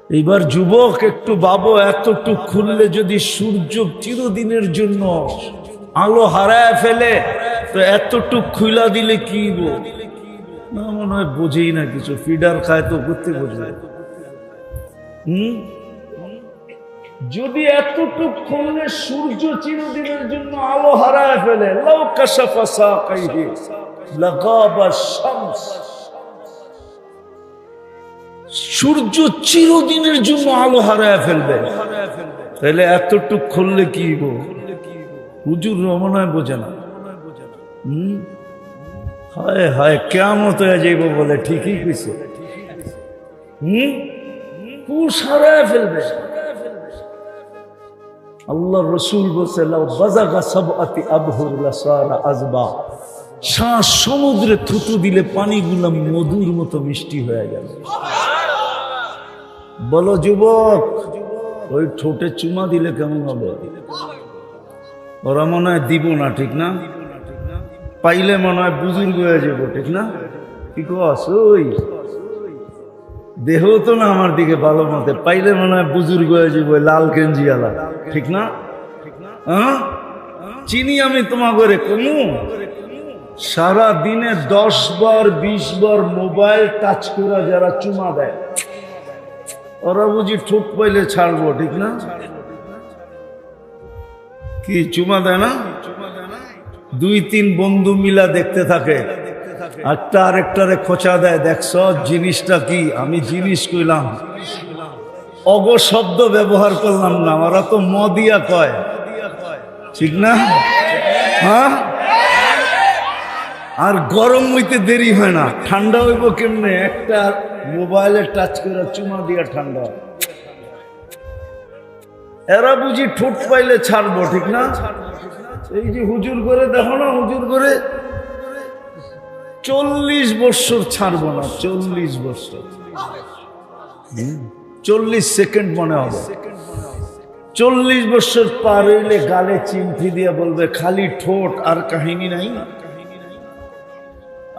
এইবার যুবক একটু ভাবো, এতটুক খুললে যদি সূর্য চিরদিনের জন্য আলো হারায় ফেলে, তো এতটুক খুলা দিলে কি না, মনে হয় বোঝেই না কিছু। ফিডার খায় তো করতে বোঝে। যদি এতটুক খুললে সূর্য চিরদিনের জন্য আলো হারায় ফেলে, লাউ কাশাফা সাকাইহি লাগাবা শামস, সূর্য চিরদিনের জন্য আলো হারায় ফেলবে, তাহলে এতটুক খুললে কি হুজুর রমনায় বোঝে না। হায় হায়, কিয়ামত হয়ে যাইব বলে ঠিকই কইছে। কুশ হারায় ফেলবে। আল্লাহ রসুল বলছে, লাউ বাযাগা সাবআতি আবহুর লাসারা আযবা, শ্বাস সমুদ্রে থুতু দিলে পানিগুলো মধুর মতো মিষ্টি হয়ে গেল। বলো যুবক, ওই ঠোঁটে চুমা দিলে কেমন হবে? ওরা মনে হয় দিব না, ঠিক না? পাইলে মনে হয় বুজুর্গ হয়ে যাবো, ঠিক না? কি কস? ওই দেহ তো না আমার দিকে ভালো মতে, পাইলে মনে হয় বুজুর্গ হয়ে যাবো, লাল গেঞ্জি আলা, ঠিক না? চিনি আমি তোমা করে কমু? সারা দিনে 10 বার 20 বার মোবাইল টাচ করা যারা চুমা দেয়, ওরা বুঝি ঠোঁট পাইলে ছাড়বো, ঠিক না? কি চুমা দেয় না? 2-3 বন্ধু মিলা দেখতে থাকে, একটা আরেকটারে খোঁচা দেয়, দেখছ জিনিসটা কি? আমি জিনিস কইলাম, অগ শব্দ ব্যবহার করলাম না, ওরা তো মদিয়া কয়, ঠিক না? হ্যাঁ, আর গরম হইতে দেরি হয় না, ঠান্ডা হইব কেমনে? একটা মোবাইলে টাচ করে চুমা দিয়া ঠান্ডা। এরা বুঝি ঠোঁট পাইলে ছাড়বো, ঠিক না? এই যে হুজুর করে দেখো না, হুজুর করে 40 বছর ছাড়বো না, 40 বছর, 40 সেকেন্ড মনে হবে। 40 বছর পার হইলে গালে চিমটি দিয়ে বলবে, খালি ঠোঁট আর কাহিনী নাই।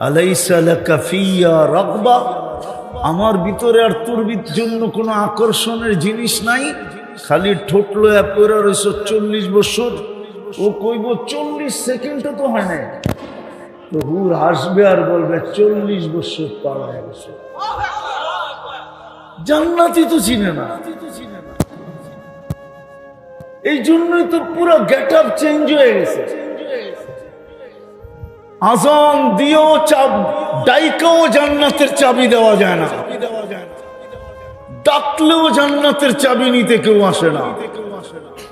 আলাইসা লাকা ফিয়া রাগবা, আমার ভিতরে আর তোর জন্য কোনো আকর্ষণের জিনিস নাই, খালি ঠোঁট লয়া পড়ে রইছ 40 বছর। ও কইব 40 সেকেন্ডও তো হয় না, তো হুর হাসবে আর বলবে 40 বছর পার হয়ে গেছে। জান্নাতি তো চিনে না। এই জন্যই তো পুরো গেট আপ চেঞ্জ হয়ে গেছে। আজান দিয়েও ডাইকেও জান্নাতের চাবি দেওয়া যায় না, ডাকলেও জান্নাতের চাবি নিতে কেউ আসে না।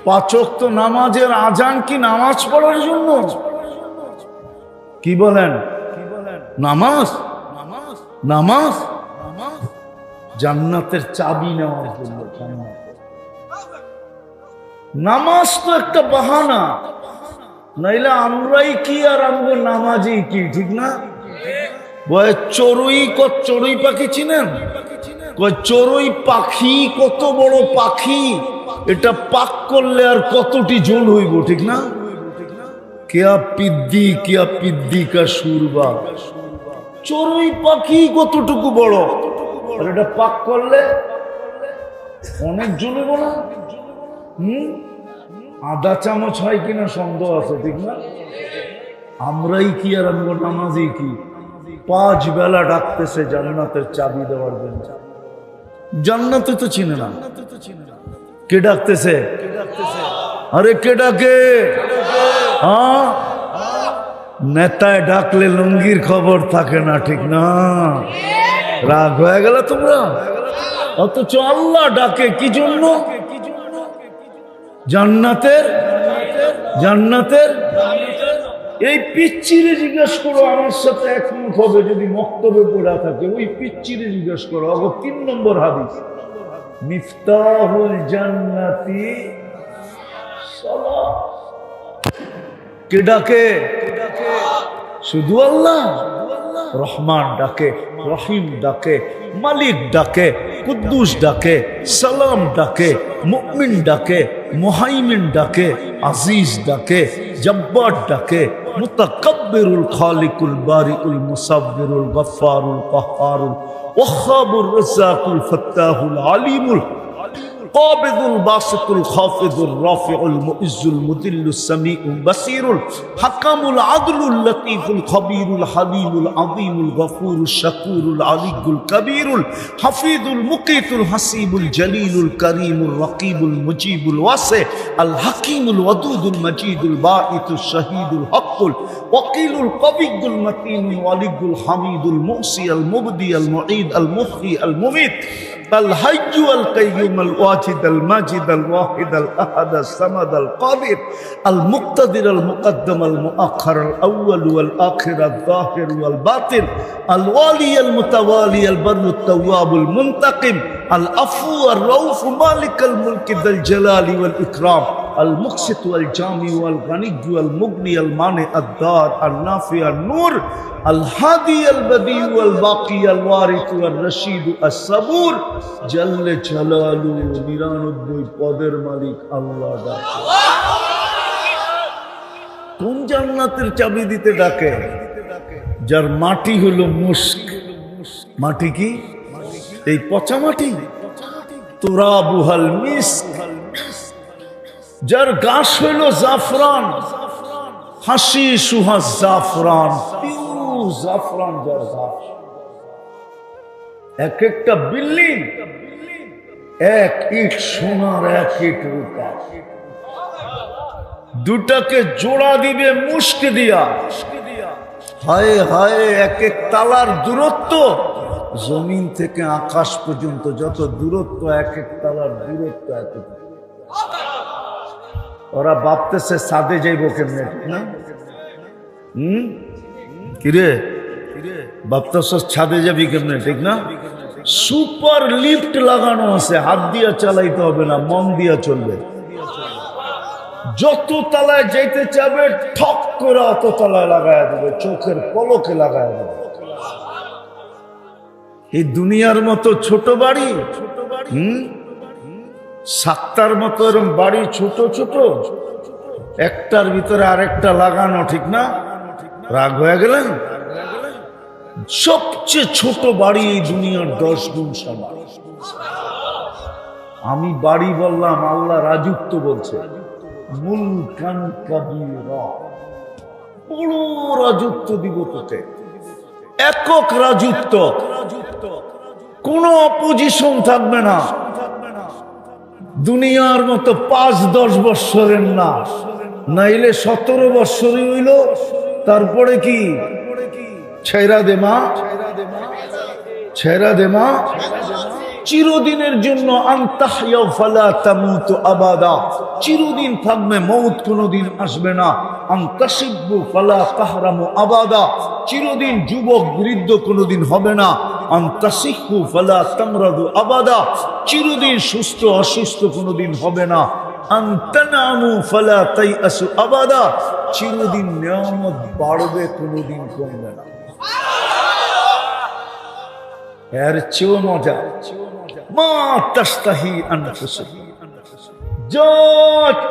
5 ওয়াক্ত নামাজের আজান কি নামাজ পড়ার জন্য? কি বলেন? নামাজ নামাজ জান্নাতের চাবি নেওয়ার জন্য। নামাজ তো একটা বাহানা, নাইলে আমরাই কি আর আমগো নামাজি কি, ঠিক না? চড়ুই পাখি চিনেন? চড়ুই পাখি কত বড় পাখি, এটা পাক করলে আর কতটি জল হইব, ঠিক না? কেয়া পিদ্দি কা সুরবা, চড়ুই পাখি কতটুকু বড়, আর এটা পাক করলে অনেক জ্বলব না? আধা চামচ হয় কিনা সন্দেহ আছে, ঠিক না? আমরাই কি আর আমগো নামাজি কি 5 বেলা ডাকতেছে জান্নাতের চাবি দেওয়ার জন্য। জান্নাতে তো চিনে না। কে ডাকতেছে? আরে কে ডাকে? হ্যাঁ, নেতায় ডাকলে লুঙ্গির খবর থাকে না, ঠিক না? রাগ হয়ে গেল তোমরা? অথচ আল্লাহ ডাকে কি জন্য? জান্নাতের জান্নাতের এই পিচ্চিরে জিজ্ঞেস করো, আমার সাথে একমত হবে যদি মক্তবে পড়া থাকে। ওই পিচ্চিরে জিজ্ঞেস করো। 3 নম্বর হাদিস, মিফতাহুল জান্নাতি সালাত। কে ডাকে? শুধু আল্লাহ। রহমান ডাকে, রহিম ডাকে, মালিক ডাকে, কুদ্দুস ডাকে, সালাম ডাকে, মুমিন ডাকে, মুহাইমিন ডাকে, আজিজ ডাকে, জব্বার ডাকে, মুতাকাব্বিরুল খালিকুল বারিউল মুসাব্বিরুল গফফারুল কাহ্হারুল ওয়াহ্হাবুর রাজ্জাকুল ফাত্তাহুল আলিমুল قابض الباسط الخافض الرافع المؤز المذل السميع البصير الحكم العدل اللطيف الخبير الحليم العظيم الغفور الشكور العلي الكبير الحفيظ المقيت الحسيب الجليل الكريم الرقيب المجيب الواسع الحكيم الودود المجيد الباعث الشهيد الحق الوكيل القوي المتين الولي الحميد المؤسي المبدي المعيد المحيي المميت الحي القيوم الواجد الماجد الواحد الأحد الصمد القادر المقتدر المقدم المؤخر الأول والآخر الظاهر والباطن الوالي المتوالي البر التواب المنتقم العفو الرؤوف مالك الملك ذا الجلال والإكرام المقسط والجامع والغني والمغني المانع الدار النافع النور الهادي البديع والباقي الوارث والرشيد الصبور جل جلاله 99 পদের মালিক আল্লাহ ডাকে। কোন জান্নাতের চাবি দিতে ডাকে? যার মাটি হলো মুস্ক। মাটি কি? এই পচা মাটি। তুরাবুহাল মিস্ক। যার গাছ হইল জাফরান, হাসি সুহাস জাফরান, পিওর জাফরান যার গাছ। এক একটা বিল্ডিং এক ইট সোনার, এক ইট রূপা। দুটাকে জোড়া দিবে মুস্ক দিয়া। হায় হায়, এক এক তালার দূরত্ব জমিন থেকে আকাশ পর্যন্ত যত দূরত্ব, এক এক তালার দূরত্ব এত। ওরা ভাবতেছে ছাদে যাইব কেমনে, ঠিক না? কিরে ভাবতেছ ছাদে যাবি কেমনে, ঠিক না? সুপার লিফট লাগানো আছে, হাত দিয়া চালাইতে হবে না, মন দিয়া চলবে। যত তলায় যাইতে চাবে ঠক করে অত তলায় লাগায় দেবে, চোখের পলকে লাগায় দেবে। এই দুনিয়ার মতো ছোট বাড়ি, সাতটার মতো এরকম বাড়ি, ছোট ছোট, একটার ভিতরে আরেকটা লাগানো, ঠিক না? রাগ হয়ে গেলেন? সবচেয়ে ছোট বাড়ি এই দুনিয়ার 10 গুণ সমান। আমি বাড়ি বললাম, আল্লাহ রাজত্ব বলছে। মুলকান কাবীরা, বড় রাজত্ব দিব তোকে, একক রাজত্ব, কোন অপোজিশন থাকবে না। দুনিয়ার মতো 5-10 বৎসরের না, নাইলে 17 বৎসরই হইল। তারপরে কি? ছেড়া দে মা, ছেড়া দে মা। চিরদিনের জন্য আনতাহইয়া ফালা তামুতু আবাদা, চিরদিন থাকবে, মউত কোনদিন আসবে না। আনতাশিব্বু ফালা তাহরামু আবাদা, চিরদিন যুবক বৃদ্ধ কোনদিন হবে না। আনতাসিহু ফালা তামরাদু আবাদা, চিরদিন সুস্থ অসুস্থ কোনদিন হবে না। আনতানামু ফালা তাইআসু আবাদা, চিরদিন নিয়ামত বাড়বে, কোনদিন কমবে না। এর চেয়েও মজা, মা তাস্তাহি আনফুসুহুম, যা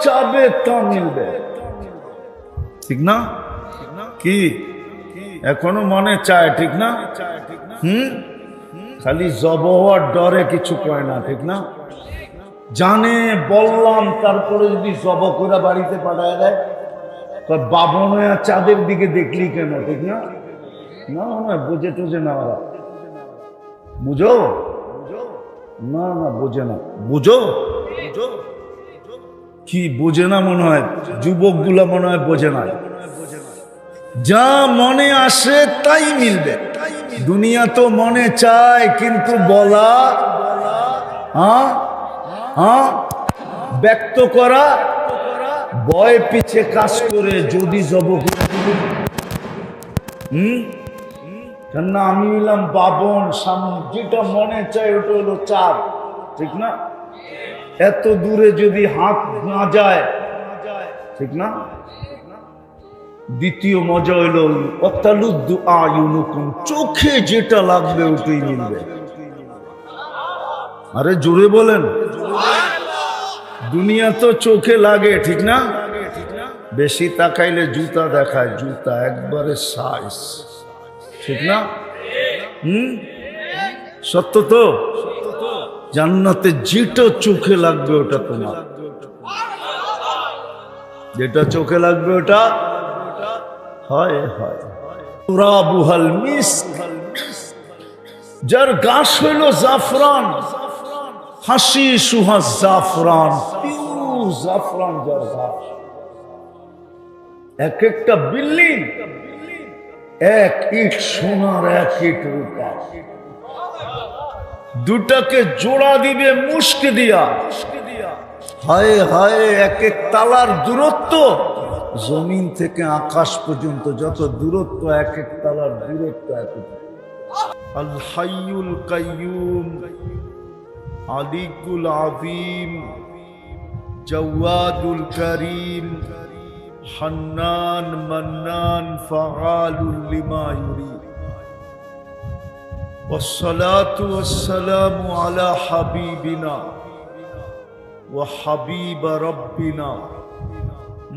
চাবে তা মিলবে, ঠিক না? কি এখনো মনে চায়, ঠিক না? খালি জব হওয়ার ডরে কিছু কয় না, ঠিক না? জানে বললাম, তারপরে যদি জব করে বাড়িতে পাঠায় দেয়, বাবন হয়ে চাঁদের দিকে দেখলি কেন, ঠিক না? না না, বোঝে টোঝে না ওরা। বুঝো না? না বোঝে না। বুঝো কি বোঝে না? মনে হয় যুবক গুলা মনে হয় বোঝে না। যা মনে আসে তাই মিলবে। দুনিয়া তো মনে চায়, কিন্তু বলা, ব্যক্ত করা, ভয় পিছে কাজ করে। যদি জব করে কেননা আমি হইলাম বাবন, যেটা মনে চায় ওটা হলো চাঁদ, ঠিক না? এত দূরে যদি হাত না যায়, ঠিক না? দ্বিতীয় মজা হইল অতালুদ্দু আয়ুনুকুম, চোখে যেটা লাগবে ওটাই মিলবে। আরে জোরে বলেন। দুনিয়া তো চোখে লাগে, ঠিক না? বেশি তাকাইলে জুতা দেখায়, জুতা একবারে সাইজ, ঠিক না? সত্য তো? জান্নাতে যেটা চোখে লাগবে ওটা তোমার, যেটা চোখে লাগবে ওটা হয় হয়। রাবুহাল মিস্ক, যার গাছ হইল জাফরান, হাসি সুহাস জাফরান, পিওর জাফরান যার গাছ। এক একটা বিল্ডিং এক ইট সোনার, এক ইট রূপা। দুটাকে জোড়া দিবে মুস্ক দিয়া, হায় হায়, এক এক তালার দূরত্ব জমিন থেকে আকাশ পর্যন্ত, যত দূরত্ব এক এক তালার দূরত্ব এক। আল হাইয়ুল কাইয়ুম, আলিকুল আযীম, জাওয়াদুল কারীম, হান্নান মান্নান, ফাআলুল লিমা ইউরিদ। والصلاة والسلام على حبيبنا وحبيب ربنا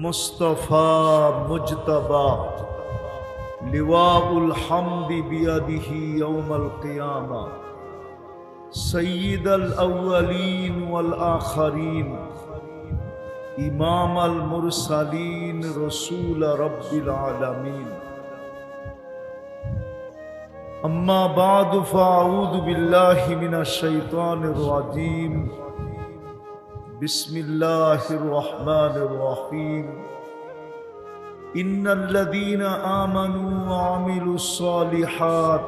مصطفى مجتبى لواء الحمد بيده يوم القيامة سيد الأولين والآخرين إمام المرسلين رسول رب العالمين أما بعد فأعوذ بالله من الشيطان الرجيم بسم الله الرحمن الرحيم إن الذين آمنوا وعملوا الصالحات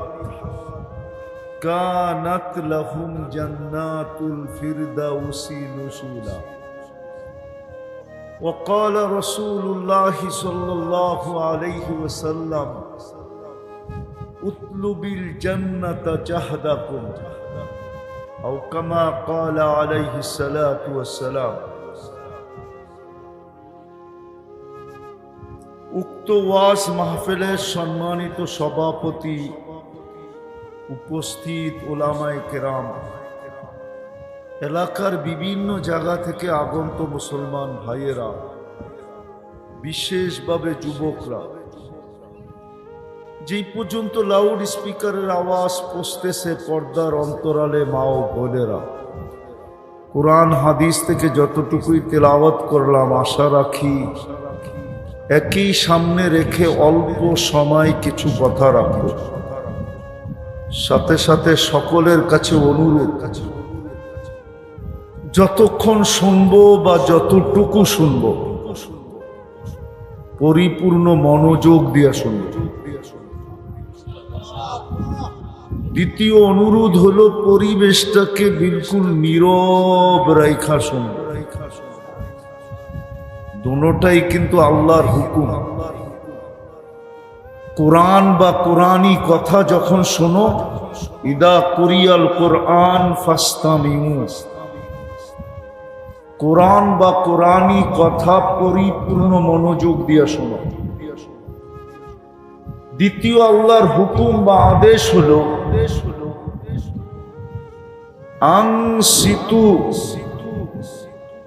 كانت لهم جنات الفردوس نزلا وقال رسول الله صلى الله عليه وسلم اطلب الجنة جهدكم أو كما قال عليه الصلاة والسلام। উক্ত ওয়াজ মাহফিলের সম্মানিত সভাপতি, উপস্থিত ওলামায়ে কেরাম, এলাকার বিভিন্ন জায়গা থেকে আগন্ত মুসলমান ভাইয়েরা, বিশেষভাবে যুবকরা, যেই পর্যন্ত লাউড স্পিকারের আওয়াজ পৌঁছতেছে পর্দার অন্তরালে মা ও বোনেরা, কোরআন হাদিস থেকে যতটুকুই তেলাওয়াত করলাম, আশা রাখি একই সামনে রেখে অল্প সময় কিছু কথা রাখব। সাথে সাথে সকলের কাছে অনুরোধ, যতক্ষণ শুনবো বা যতটুকু শুনবো পরিপূর্ণ মনোযোগ দিয়ে শুনবো। দ্বিতীয় অনুরোধ হলো পরিবেশটাকে বিলকুল নীরব রাইখা শুনবো। দুটোটাই কিন্তু আল্লাহর হুকুম। কোরআন বা কোরআনী কথা যখন শোনো, ইদা কুরিয়াল কোরআন ফাস্তামিউ, কোরআন বা কোরআনী কথা পরিপূর্ণ মনোযোগ দিয়ে শোনো। দ্বিতীয় আল্লাহর হুকুম বা আদেশ হলো আনসিতু,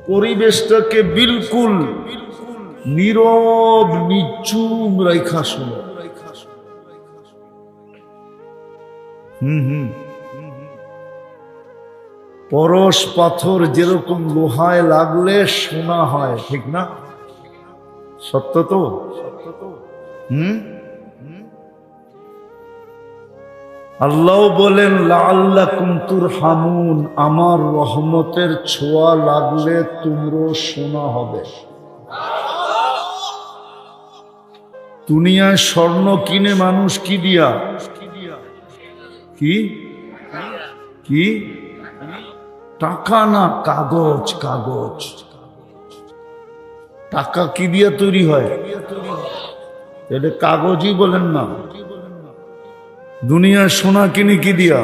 পরিবেশটাকে বিলকুল নীরব নিঝুম রাইখা শোনো। পরশ পাথর যেরকম লোহায় লাগলে শোনা হয়, ঠিক না? সত্য তো? আল্লাহ বলেন লাআল্লাকুম তুরহামুন, আমার রহমতের ছোঁয়া লাগলে তোমরা শোনা হবে। দুনিয়ায় স্বর্ণ কিনে মানুষ কি দিয়া? কি কি টাকা না, কাগজ। কাগজ টাকা কি দিয়া তৈরি হয়? এটা কাগজই বলেন না। দুনিয়ার সোনা কিনে কি দিয়া?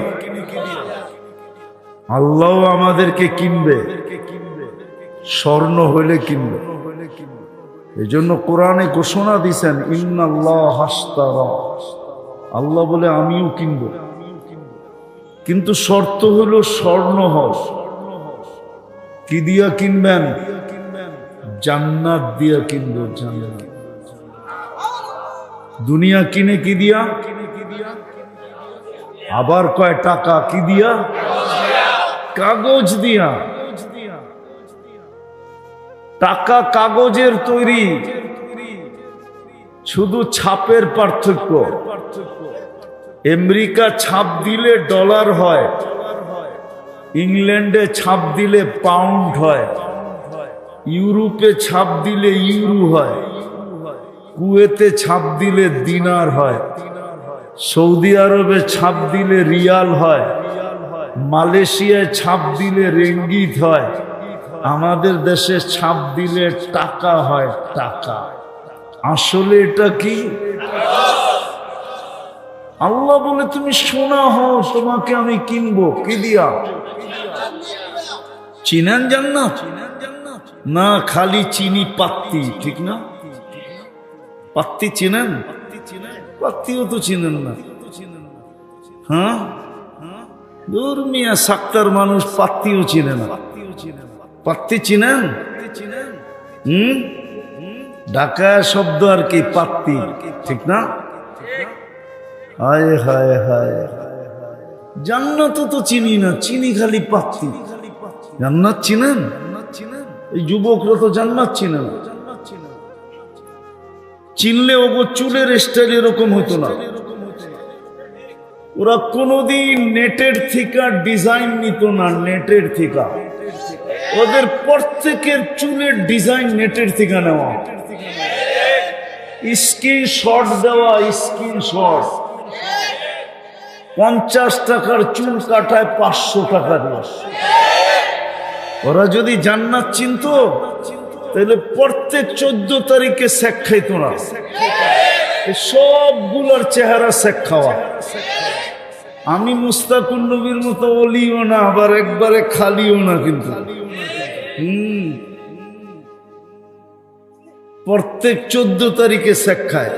আল্লাহ আমাদেরকে কিনবে, স্বর্ণ হইলে কিনবে। এই জন্য কোরআনে ঘোষণা দিছেন ইন্নাল্লাহ হাশতারা, আল্লাহ বলে আমিও কিনব, কিন্তু শর্ত হলো স্বর্ণ হও। কি দিয়া কিনবেন? জান্নাত দিয়া কিনবো, জান্নাত। দুনিয়া কিনে কি দিয়া? আবার কয় টাকা কি দিয়া? কাগজ দিয়া। টাকা কাগজের তৈরি, শুধু ছাপের পার্থক্য। আমেরিকা ছাপ দিলে ডলার হয়, ইংল্যান্ডে ছাপ দিলে পাউন্ড হয়, ইউরোপে ছাপ দিলে ইউরো হয়, কুয়েতে ছাপ দিলে দিনার হয়, সৌদি আরবে ছাপ দিলে রিয়াল হয়, মালয়েশিয়ায় ছাপ দিলে রেঙ্গিত হয়, আমাদের দেশে ছাপ দিলে টাকা হয়, টাকা। আসলে এটা কি? আল্লাহ বলে তুমি সোনা হও, তোমাকে আমি কিনবো কি দিয়া? চিনেন জান্নাত? না, খালি চিনি পাত্তি, ঠিক না? পাত্তি চিনেন? পাত্তিও তো চিনেন না। হ্যাঁ, দূর মিয়া, সাক্তার মানুষ পাত্তিও চিনে না। পাত্তি চিনেন? ঢাকা শব্দ আর কি পাত্তি, ঠিক না? হায় হায় হায়, জান্নাত তো চিনি না, চিনি খালি পাত্তি। জান্নাত চিনেন? এই যুবকরা তো জান্নাত চিনে না। চিনলে ওগো চুলের স্টাইল এরকম হতো না। ওরা কোনোদিন নেটের থেকে ডিজাইন নিত না, নেটের থেকে। ওদের প্রত্যেকের চুলের ডিজাইন নেটের থেকে নেওয়া, স্ক্রিন শট দেওয়া, স্ক্রিন শট। 50 টাকার চুল কাটায় 500 টাকা দেওয়া। ওরা যদি জান্নাত চিনতো তাহলে প্রত্যেক 14 তারিখে শেখ খাইতো না, সবগুলোর চেহারা শেখ খাওয়া। আমি মুস্তাকুন নবীর মতো অলিও না, আবার একবারে খালিও না, কিন্তু প্রত্যেক 14 তারিখে শেখ খায়।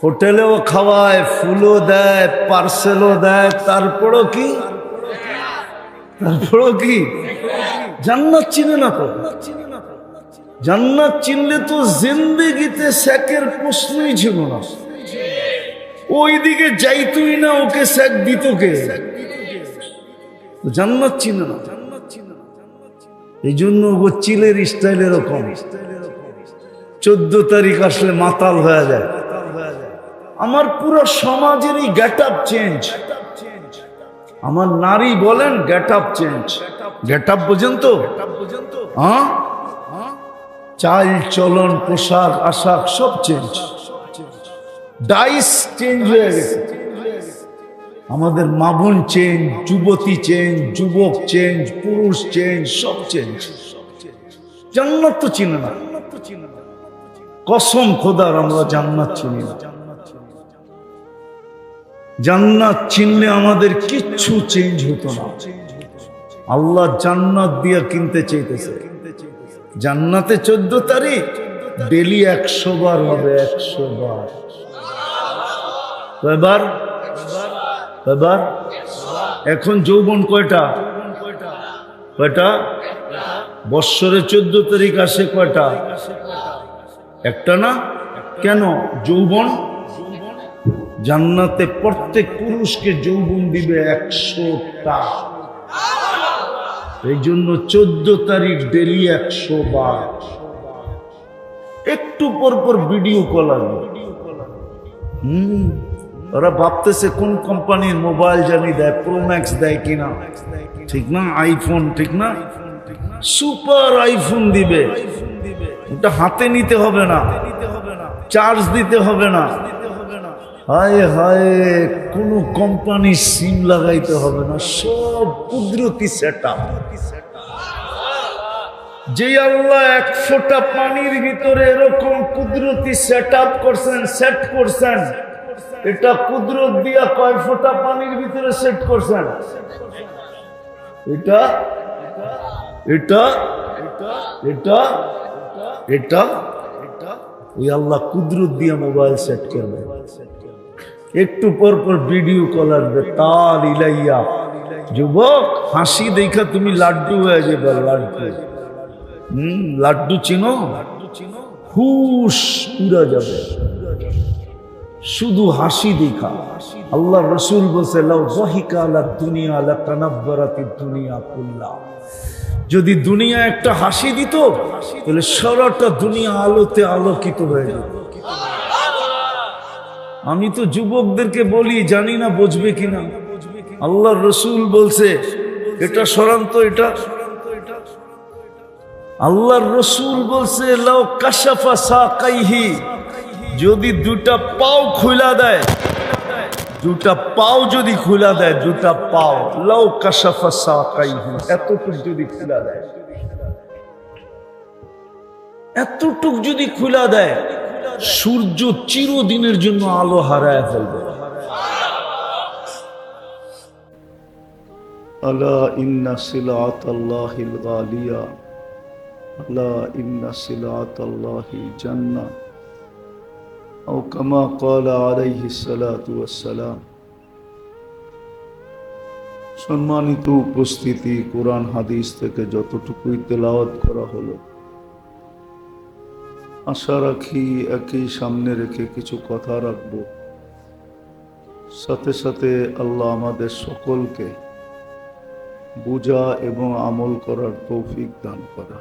হোটেলেও খাওয়ায়, ফুলও দেয়, পার্সেলও দেয়। তারপরও কি? জান্নাত চিনে না তো। জান্নাত চিনলে তো জিন্দেগিতে শেখের প্রশ্নই ছিল না। ওইদিকে যাইতুই না, ওকে শেখ দিত কে? জান্নাত চিনে না। এই জন্য ও চিলের স্টাইল এরকম। 14 তারিখ আসলে মাতাল হয়ে যায়। আমার পুরো সমাজেরই গেট আপ চেঞ্জ। আমার নারী বলেন get up change. Get up বোঝেন তো? হ্যাঁ, চাল চলন, পোশাক আশাক সব চেঞ্জ। ডাইস চেঞ্জ হয়ে গেছে। আমাদের মা বোন চেঞ্জ, যুবতী চেঞ্জ, যুবক চেঞ্জ, পুরুষ চেঞ্জ, সব চেঞ্জ। জান্নাত তো চিনে না। কসম খোদার, আমরা জান্নাত চিনি না। জান্নাত চিনলে আমাদের কিচ্ছু চেঞ্জ হতো না। আল্লাহ জান্নাত দিয়ে কিনতে চাইতেছে। জান্নাতে 14 তারিখ ডেলি 100 বার হবে, 100 বার। কয়বার? কয়বার? এখন যৌবন কয়টা? কয়টা? বৎসরে 14 তারিখ আসে কয়টা? একটা না? কেন? যৌবন। জান্নাতে প্রত্যেক পুরুষকে যৌবন দিবে 100টা। এই জন্য 14 তারিখ ডেলি 100 বার। একটু পর পর ভিডিও কল আসবে। ওরা ভাবতেছে কোন কোম্পানির মোবাইল জানি দেয়, প্রো ম্যাক্স দেয় কিনা, ঠিক না? আইফোন, ঠিক না? সুপার আইফোন দিবে। ওটা হাতে নিতে হবে না, চার্জ দিতে হবে না। হায় হায়, কোন কোম্পানির সিম লাগাইতে হবে না, সব কুদরতি সেটআপ। যে আল্লাহ 1 ফোঁটা পানির ভিতরে এরকম কুদরতি সেটআপ করছেন, সেট করছেন, এটা কুদরত দিয়া কয় ফোঁটা পানির ভিতরে সেট করছেন? এটা এটা এটা এটা ওই আল্লাহ কুদরত দিয়া মোবাইল সেট করবে। একটু পর পর ভিডিও কল আসবে, তাল ইলাইয়া। যুবক, হাসি দেখা তুমি লাড্ডু হয়ে যাবে, লাড্ডু। লাড্ডু চিনো? হুশ উড়া যাবে শুধু হাসি দেখা। আল্লাহ রসুল বলছে, লাউ যাহিকা আলা দুনিয়া লাতানাব্বারাতিদ দুনিয়া কুল্লা। যদি দুনিয়া একটা হাসি দিত তাহলে সারাটা দুনিয়া আলোতে আলোকিত হয়ে যেত। আমি তো যুবকদেরকে বলি, জানি না বুঝবে কিনা। আল্লাহ রসুল বলছে এটা সরান্ত, এটা আল্লাহর রসুল বলছে, লাউ কাশাফা সাকাইহি, যদি দুটা পাও খুলা দেয়, দুটা পাও যদি খুলা দেয়, দুটা পাও, লাউ কাশাফা সাকাইহি, এতটুক যদি খুলা দেয়, এতটুক যদি খুলা দেয়, সূর্য চিরদিনের জন্য আলো হারায় ফেলবে। আলা ইন্না সিলাতাল্লাহিল গালিয়া, আলা ইন্না সিলাতাল্লাহিল জান্নাহ, আও কামা ক্বালা আলাইহিস সালাতু ওয়াস সালাম। সম্মানিত উপস্থিতি, কোরআন হাদিস থেকে যতটুকুই তেলাওয়াত করা হলো, আশা রাখি একই সামনে রেখে কিছু কথা রাখব। সাথে সাথে আল্লাহ আমাদের সকলকে বুঝা এবং আমল করার তৌফিক দান করা।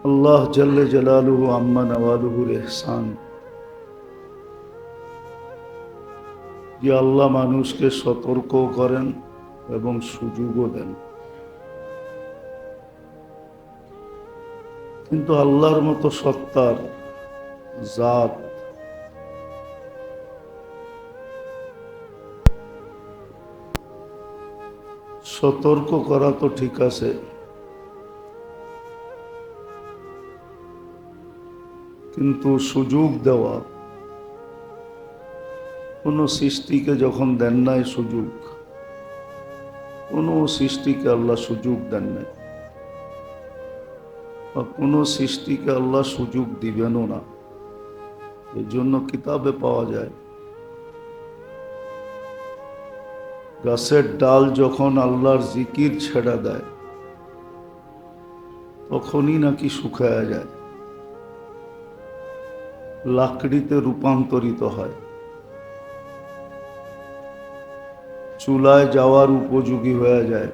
আল্লাহ জাল্লে জালালুহু আম্মা নওয়ালুহুর ইহসান, যে আল্লাহ মানুষকে সতর্ক করেন এবং সুযোগও দেন। কিন্তু আল্লাহর মতো সত্তার জাত সতর্ক করা তো ঠিক আছে, কিন্তু সুযোগ দেওয়া, কোন সৃষ্টিকে যখন দেন নাই সুযোগ, কোন সৃষ্টিকে আল্লাহ সুযোগ দেন নাই, বা কোন সৃষ্টিকে আল্লাহ সুযোগ দিবেনও না। এর জন্য কিতাবে পাওয়া যায়, গাছের ডাল যখন আল্লাহর জিকির ছেড়া দেয় তখনই নাকি শুকায়া যায়, লাকড়িতে রূপান্তরিত হয়, চুলায় যাওয়ার উপযোগী হয়ে যায়।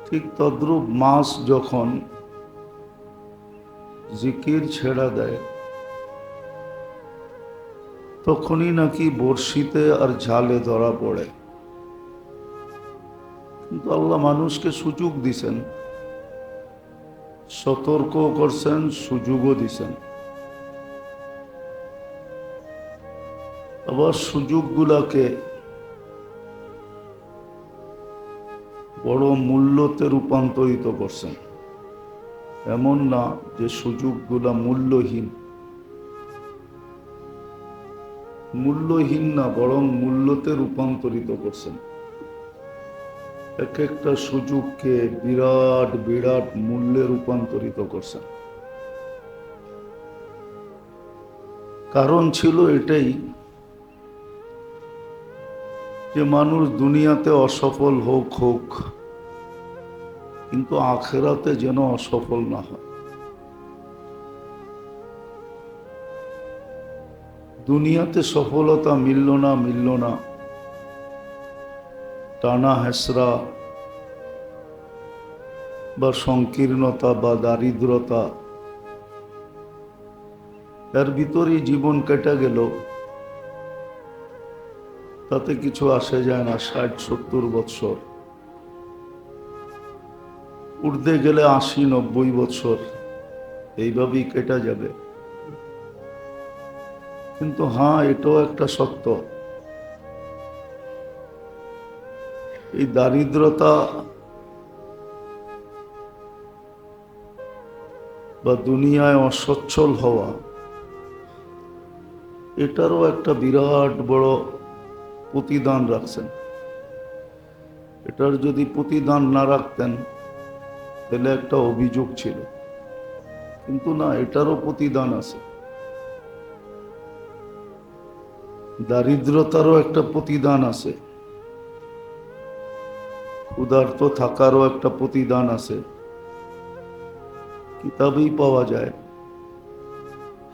ঠিক তদ্রূপ মাছ যখন জিকির ছেড়া দেয় তখনই নাকি বড়শিতে আর ঝালে ধরা পড়ে। কিন্তু আল্লাহ মানুষকে সুযোগ দিছেন, সতর্ক করছেন, সুযোগও দিছেন। আবার সুযোগগুলাকে বড় মূল্যতে রূপান্তরিত করছেন। এমন না যে সুযোগগুলা মূল্যহীন, মূল্যহীন না, বরং মূল্যতে রূপান্তরিত করছেন। এক একটা সুযোগকে বিরাট বিরাট মূল্যে রূপান্তরিত করছেন। কারণ ছিল এটাই যে মানুষ দুনিয়াতে অসফল হোক, কিন্তু আখিরাতে যেন অসফল না হয়। দুনিয়াতে সফলতা মিলল না, টানা হেসরা বা সংকীর্ণতা বা দারিদ্রতা, এর ভিতরেই জীবন কেটে গেল, তাতে কিছু আসে যায় না। 60-70 বৎসর, উর্ধে গেলে 80-90 বৎসর, এইভাবেই কেটে যাবে। কিন্তু হ্যাঁ, এটাও একটা সত্য, এই দারিদ্রতা বা দুনিয়ায় অসচ্ছল হওয়া, এটারও একটা বিরাট বড় প্রতিদান রাখছেন। এটার যদি প্রতিদান না রাখতেন তাহলে একটা অভিযোগ ছিল, কিন্তু না, এটারও প্রতিদান আছে। দারিদ্রতারও একটা প্রতিদান আছে, ক্ষুধার্ত থাকারও একটা প্রতিদান আছে, কিতাবেই পাওয়া যায়,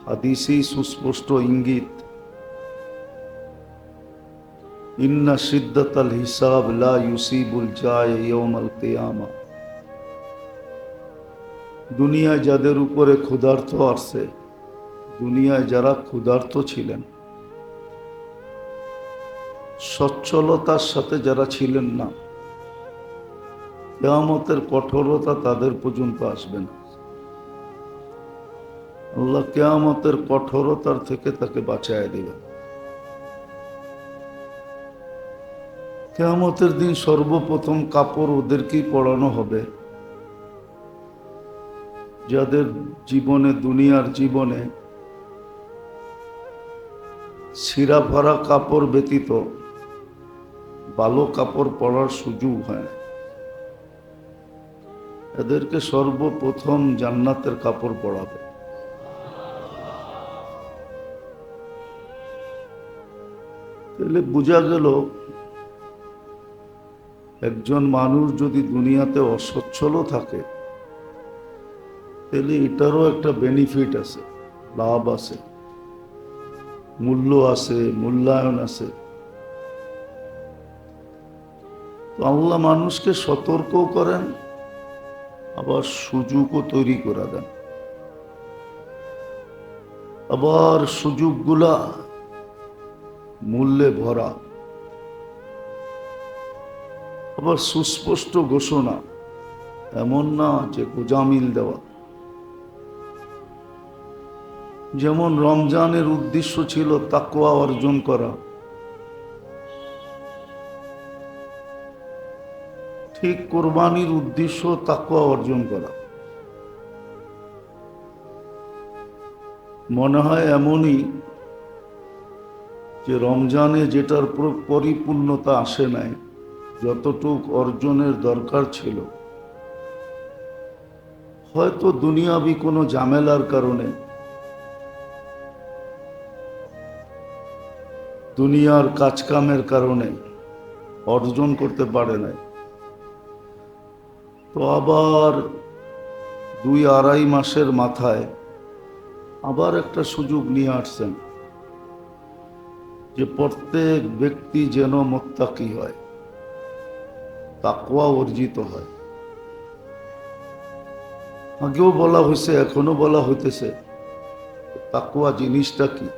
হাদিসেই সুস্পষ্ট ইঙ্গিত। ইন্না শিদ্দাতাল হিসাব লা ইউসিবুল জায় ইয়াউমাল কিয়ামা। দুনিয়ায় যাদের উপরে ক্ষুধার্ত আসছে, দুনিয়ায় যারা ক্ষুধার্ত ছিলেন, সচ্ছলতার সাথে যারা ছিলেন না, কিয়ামতের কঠোরতা তাদের পর্যন্ত আসবে না। আল্লাহ কিয়ামতের কঠোরতার থেকে তাকে বাঁচায় দিবেন। কিয়ামতের দিন সর্বপ্রথম কাপড় ওদেরকেই পরানো হবে যাদের জীবনে, দুনিয়ার জীবনে ছিঁড়া ভরা কাপড় ব্যতীত ভালো কাপড় পরার সুযোগ হয়। এদেরকে সর্বপ্রথম জান্নাতের কাপড় পরাবে। তাহলে বোঝা গেল, একজন মানুষ যদি দুনিয়াতে অসচ্ছল থাকে, তাহলে এটারও একটা বেনিফিট আছে, লাভ আছে, মূল্য আছে, মূল্যায়ন আছে। তো আল্লাহ মানুষকে সতর্ক করেন, আবার সুযোগও তৈরি করে দেন। আবার সুযোগগুলা মূল্যে ভরা, আবার সুস্পষ্ট ঘোষণা, এমন না যে গোজামিল দেওয়া। যেমন রমজানের উদ্দেশ্য ছিল তাকওয়া অর্জন করা, ঠিক কোরবানির উদ্দেশ্য তাকওয়া অর্জন করা। মনে হয় এমনই যে রমজানে যেটার পরিপূর্ণতা আসে নাই, যতটুক অর্জনের দরকার ছিল, হয়তো দুনিয়াবি কোনো ঝামেলার কারণে, দুনিয়ার কাজকামের কারণে অর্জন করতে পারে নাই। তো আবার 2-2.5 মাসের মাথায় আবার একটা সুযোগ নিয়ে আসছেন যে প্রত্যেক ব্যক্তি যেন মুত্তাকি হয়, তাকওয়া অর্জিত হয়। আগেও বলা হয়েছে, এখনো বলা হইতেছে, তাকওয়া জিনিসটা কি।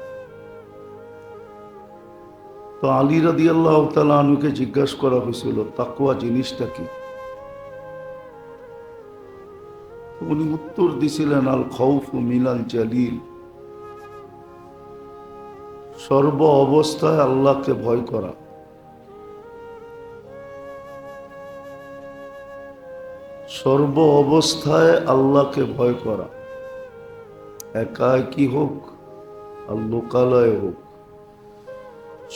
তো আলী রাদিয়াল্লাহু তাআলা আনহুকে জিজ্ঞাসা করা হয়েছিল, তাকওয়া জিনিসটা কি? উনি উত্তর দিছিলেন, আল খাউফু মিনাল জালিল, সর্ব অবস্থায় আল্লাহকে ভয় করা। সর্ব অবস্থায় আল্লাহকে ভয় করা, একাকী হোক আর লোকালয়ে হোক,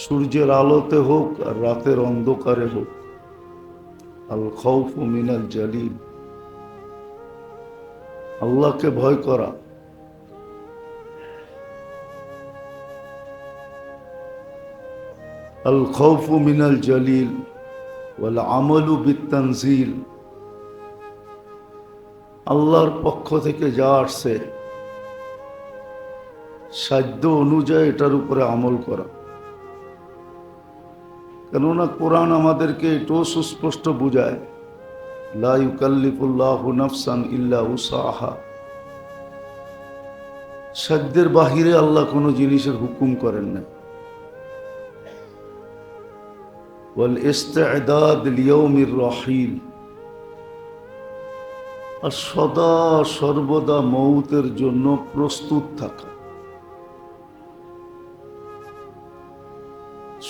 সূর্যের আলোতে হোক আর রাতের অন্ধকারে হোক। আল খাউফু মিনাল জালিল, আল্লাহকে ভয় করা। আল খাউফু মিনাল জালিল ওয়াল আমালু বিত-তানজিল, আল্লাহর পক্ষ থেকে যা আসছে সাধ্য অনুযায়ী এটার উপরে আমল করা। কেননা কোরআন আমাদেরকে এটাও সুস্পষ্ট বুঝায়, লা ইউকাল্লিফুল্লাহু নাফসান ইল্লা উসাহা, সাধ্যের বাহিরে আল্লাহ কোনো জিনিসের হুকুম করেন না। ওয়াল ইস্তি'দাদ লিয়াউমির রাহিল, আর সদা সর্বদা মৌতের জন্য প্রস্তুত থাকা।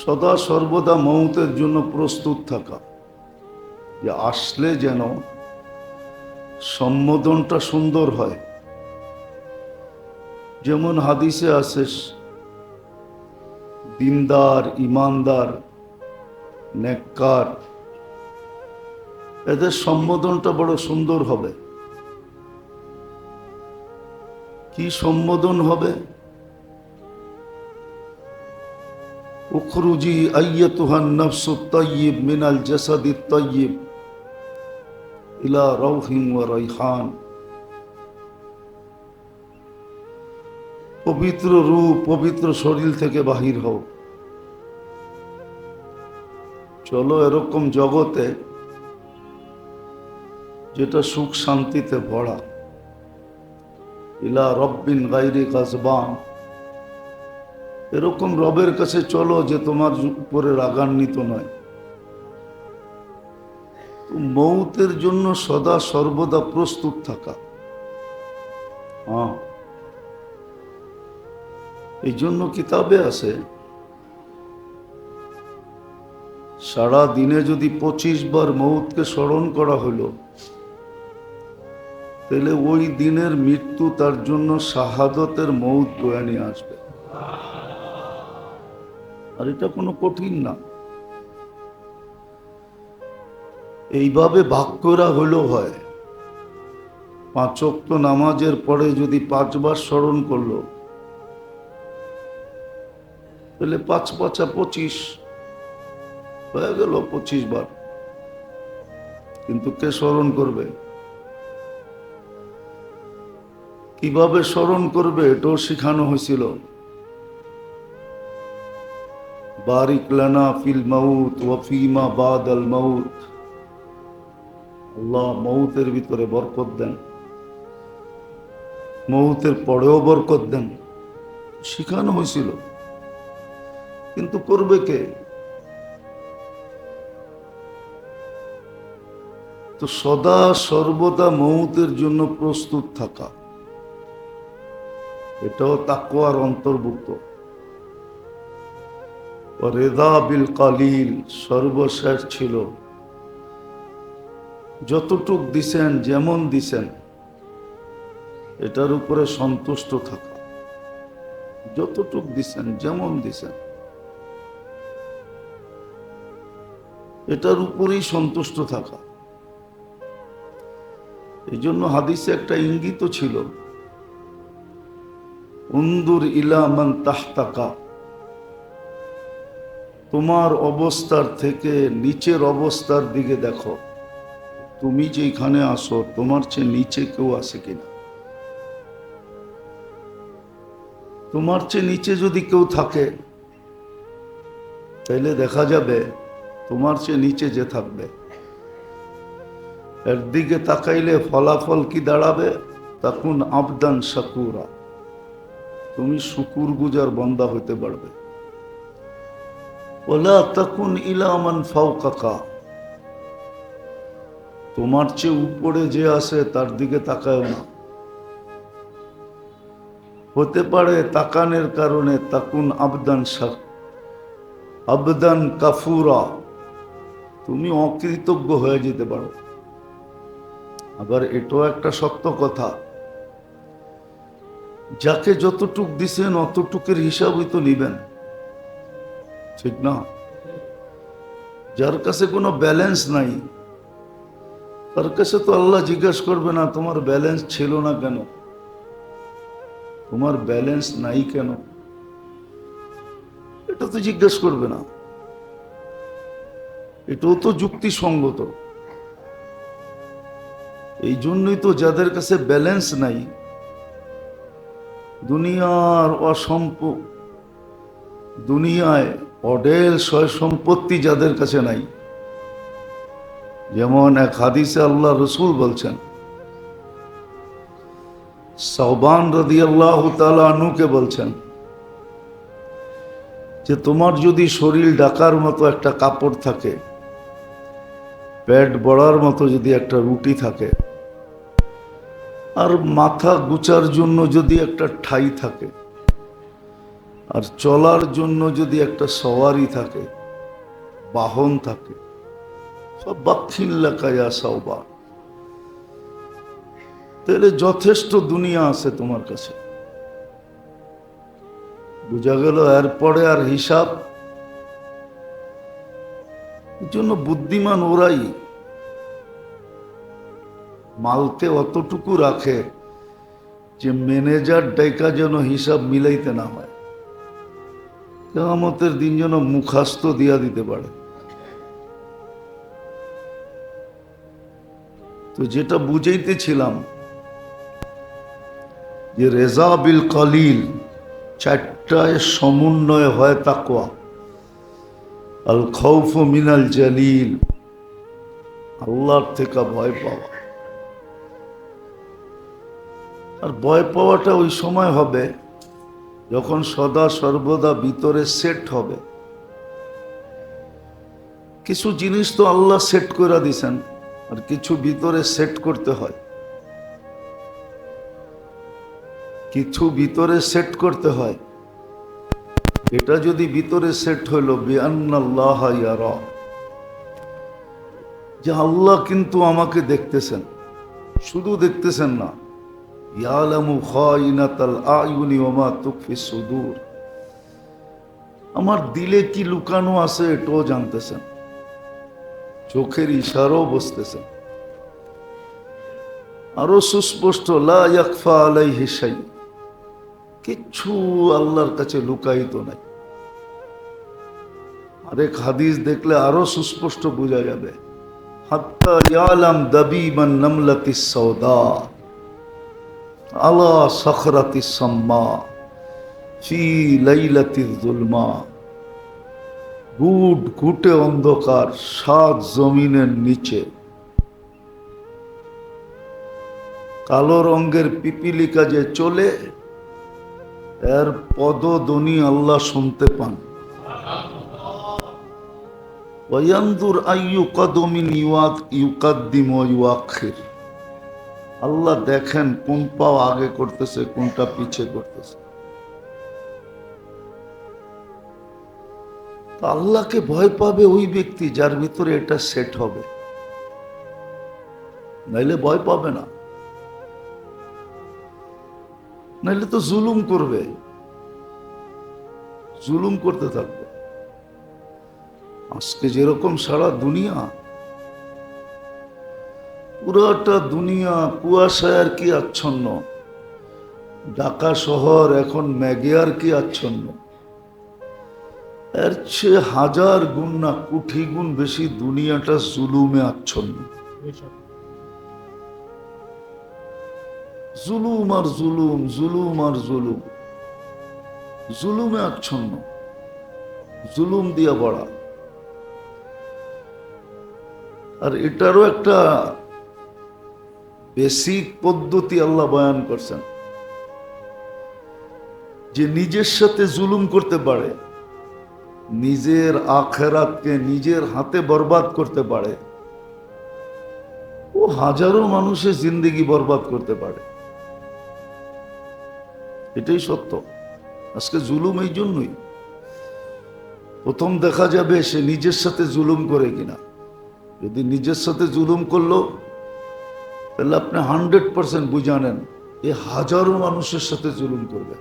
সদা সর্বদা মৌতের জন্য প্রস্তুত থাকা, যে আসলে যেন সম্বোধনটা সুন্দর হয়। যেমন হাদিসে আছে, দিনদার, ইমানদার, নেককার, এদের সম্বোধনটা বড় সুন্দর হবে। কি সম্বোধন হবে? উখরুজি আইয়াতুহান নাফসুত তাইয়্যিব মিনাল জাসাদিত তাইয়্যিব ইলা রাউহিন ওয়া রাইহান। পবিত্র রূপ পবিত্র শরীর থেকে বাহির হও, চলো এরকম জগতে যেটা সুখ শান্তিতে ভরা। ইলা রব্বিন গায়রি গাজবান, এরকম রবের কাছে চলো যে তোমার উপরে রাগান্বিত নয়। তো মৌতের জন্য সদা সর্বদা প্রস্তুত থাকা। এই জন্য কিতাবে আছে, সারা দিনে যদি 25 বার মৌতকে স্মরণ করা হলো, তাহলে ওই দিনের মৃত্যু তার জন্য শাহাদতের মৌত বয়ে নিয়ে আসবে। আর এটা কোনো কঠিন না, এইভাবে ভাগ করা হলেও হয়। 5 ওয়াক্ত নামাজের পরে যদি 5 বার স্মরণ করলো, তাহলে 5 5 25 হয়ে গেল 25 বার। কিন্তু কে স্মরণ করবে, কিভাবে স্মরণ করবে, এটাও শিখানো হয়েছিল। বারিক লানা ফিল মাউত ওয়া ফিমা বাদাল মাউত, আল্লাহ মৌতের ভিতরে বরকত দেন, মৌতের পরেও বরকত দেন, শিখানো হয়েছিল। কিন্তু করবে কে? তো সদা সর্বদা মৌতের জন্য প্রস্তুত থাকা, এটাও তাকওয়ার অন্তর্ভুক্ত। রেদা বিল কালিল, সর্বশেষ ছিল যতটুক দিছেন যেমন দিছেন এটার উপরে সন্তুষ্ট থাকা। যতটুক দিছেন যেমন দিছেন এটার উপরেই সন্তুষ্ট থাকা। এই জন্য হাদিসে একটা ইঙ্গিত ছিল, উনদুর ইলা মান তাহতাকা, তোমার অবস্থার থেকে নিচের অবস্থার দিকে দেখো। তুমি যেখানে আসো তোমার চেয়ে নিচে কেউ আছে কিনা। তোমার চেয়ে নিচে যদি কেউ থাকে তাহলে দেখা যাবে তোমার চেয়ে নিচে যে থাকবে এর দিকে তাকাইলে ফলাফল কি দাঁড়াবে, তাকুন আবদান শাকুরা, তুমি শুকুর গুজার বান্দা হইতে পারবে। ওয়ালা তাকুন ইলা মান ফাওকাকা, তোমার চেয়ে উপরে যে আছে তার দিকে তাকায়ও না। হতে পারে তাকানের কারণে তাকুন আবদান কাফুরা, তুমি অকৃতজ্ঞ হয়ে যেতে পারো। আবার এটাও একটা সত্য কথা, যাকে যতটুক দিছেন অতটুকের হিসাবই তো নিবেন, ঠিক না? যার কাছে কোনো ব্যালেন্স নাই তার কাছে তো আল্লাহ জিজ্ঞাসা করবে না তোমার ব্যালেন্স ছিল না কেন, তোমার ব্যালেন্স নাই কেন, এটা তো জিজ্ঞাসা করবে না। এটাও তো যুক্তিসঙ্গত। এই জন্যই তো যাদের কাছে ব্যালেন্স নাই, দুনিয়ায় অডেল সয় সম্পত্তি যাদের কাছে নাই। যেমন এক হাদিসে আল্লাহ রসুল বলছেন, সাওবান রাদিয়াল্লাহু তাআলা আনহুকে বলছেন যে তোমার যদি শরীর ঢাকার মতো একটা কাপড় থাকে, পেট বড়ার মতো যদি একটা রুটি থাকে, আর মাথা গুচার জন্য যদি একটা ঠাই থাকে, আর চলার জন্য যদি একটা সওয়ারি থাকে, বাহন থাকে, সব বাক্ষিল্লাকায়া সাওবান, তাহলে যথেষ্ট দুনিয়া আছে তোমার কাছে। বুঝা গেল? এরপরে আর হিসাব। এই জন্য বুদ্ধিমান ওরাই মালকে অতটুকু রাখে যে ম্যানেজার ডাইকা যেন হিসাব মিলাইতে না হয়, কিয়ামতের দিন যেন মুখাস্ত দিয়া দিতে পারে। তো যেটা বুঝাইতেছিলাম যে রেজা বিল কলিল, চারটায় সমন্বয় হয় তাকওয়া। আল খৌফ মিনাল জালিল, আল্লাহর থেকে ভয় পাওয়া। আর ভয় পাওয়াটা ওই সময় হবে যখন সদা সর্বদা ভিতরে সেট হবে। কিছু জিনিস তো আল্লাহ সেট করে দিছেন, আর কিছু ভিতরে সেট করতে হয়। কিছু ভিতরে সেট করতে হয়। এটা যদি ভিতরে সেট হইল বিআন্নাল্লাহ ইয়ারা, যে আল্লাহ কিন্তু আমাকে দেখতেছেন, শুধু দেখতেছেন না, ইয়ালামু খাইনাতাল আয়ুনি ওয়া মা তুখফি সুদূর, আমার দিলে কি লুকানো আছে এটাও জানতেছেন, চোখের ইশারাও বুঝতেছেন। আরো সুস্পষ্ট, লা ইয়াখফা আলাইহি শাই, কিচ্ছু আল্লাহর কাছে লুকায়িত নাই। আরেক হাদিস দেখলে আরো সুস্পষ্ট বোঝা যাবে, হাত্তা ইয়ালাম দাবিবান নামলাতিস সাওদা আলা সাখরাতিস সাম্মা ফি লাইলাতিজ যুলমা, ঘুট ঘুটে অন্ধকার 7 জমিনের নিচে কালো রঙের পিপিলিকা যে চলে, এর পদধ্বনি আল্লাহ শুনতে পান। ওয়ায়ানজুর আইয়ু কদমিন ইউকাদ্দিম ওয়া ইউআখির, আল্লাহ দেখেন কোন পাও আগে করতেছে কোনটা পিছে করতেছে। তো আল্লাহকে ভয় পাবে ওই ব্যক্তি যার ভিতরে এটা সেট হবে, নাইলে ভয় পাবে না। নাইলে তো জুলুম করবে, জুলুম করতে থাকবে। আজকে যেরকম সারা দুনিয়া, পুরাটা দুনিয়া কুয়াশায় আর কি আচ্ছন্ন। ঢাকা শহর এখন মেঘে আর কি আচ্ছন্ন। এর চেয়ে 1000 গুণ না কোটি গুণ বেশি দুনিয়াটা জুলুমে আচ্ছন্ন। জুলুম আর জুলুম, জুলুম আর জুলুম, জুলুমে আচ্ছন্ন, জুলুম দিয়া বড়া। আর এটারও একটা বেসিক পদ্ধতি আল্লাহ বয়ান করছেন, যে নিজের সাথে জুলুম করতে পারে, নিজের আখিরাতকে নিজের হাতে বরবাদ করতে পারে, ও হাজারো মানুষের জিন্দেগি বরবাদ করতে পারে। এটাই সত্য। আজকে জুলুম এই জন্যই, প্রথম দেখা যাবে সে নিজের সাথে জুলুম করে কিনা। যদি নিজের সাথে জুলুম করলো, তাহলে আপনি 100% বুঝা নেন এ হাজারো মানুষের সাথে জুলুম করবে।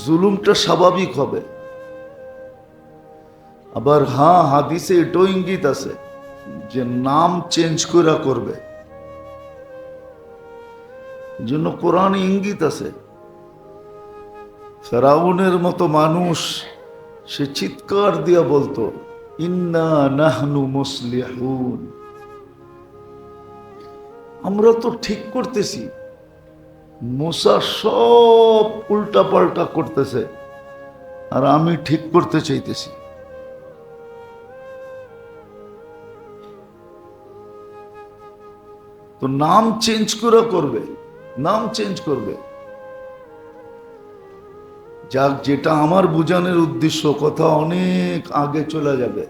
জুলুমটা স্বাভাবিক হবে। আবার হ্যাঁ, হাদিসে এটাও ইঙ্গিত আছে যে নাম চেঞ্জ করে করবে, জন্য কোরআনে ইঙ্গিত আছে। ফেরাউনের মতো মানুষ, সে চিৎকার দিয়া বলতো ইন্না নাহনু মুসলিহুন, আমরা তো ঠিক করতেছি। মুসা সব উল্টা পাল্টা করতেছে আর আমি ঠিক করতে চাইতেছি। তো নাম চেঞ্জ করে করবে, নাম চেঞ্জ করবে। যাক, যেটা আমার বুঝানোর উদ্দেশ্য, কথা অনেক আগে চলে যাবে।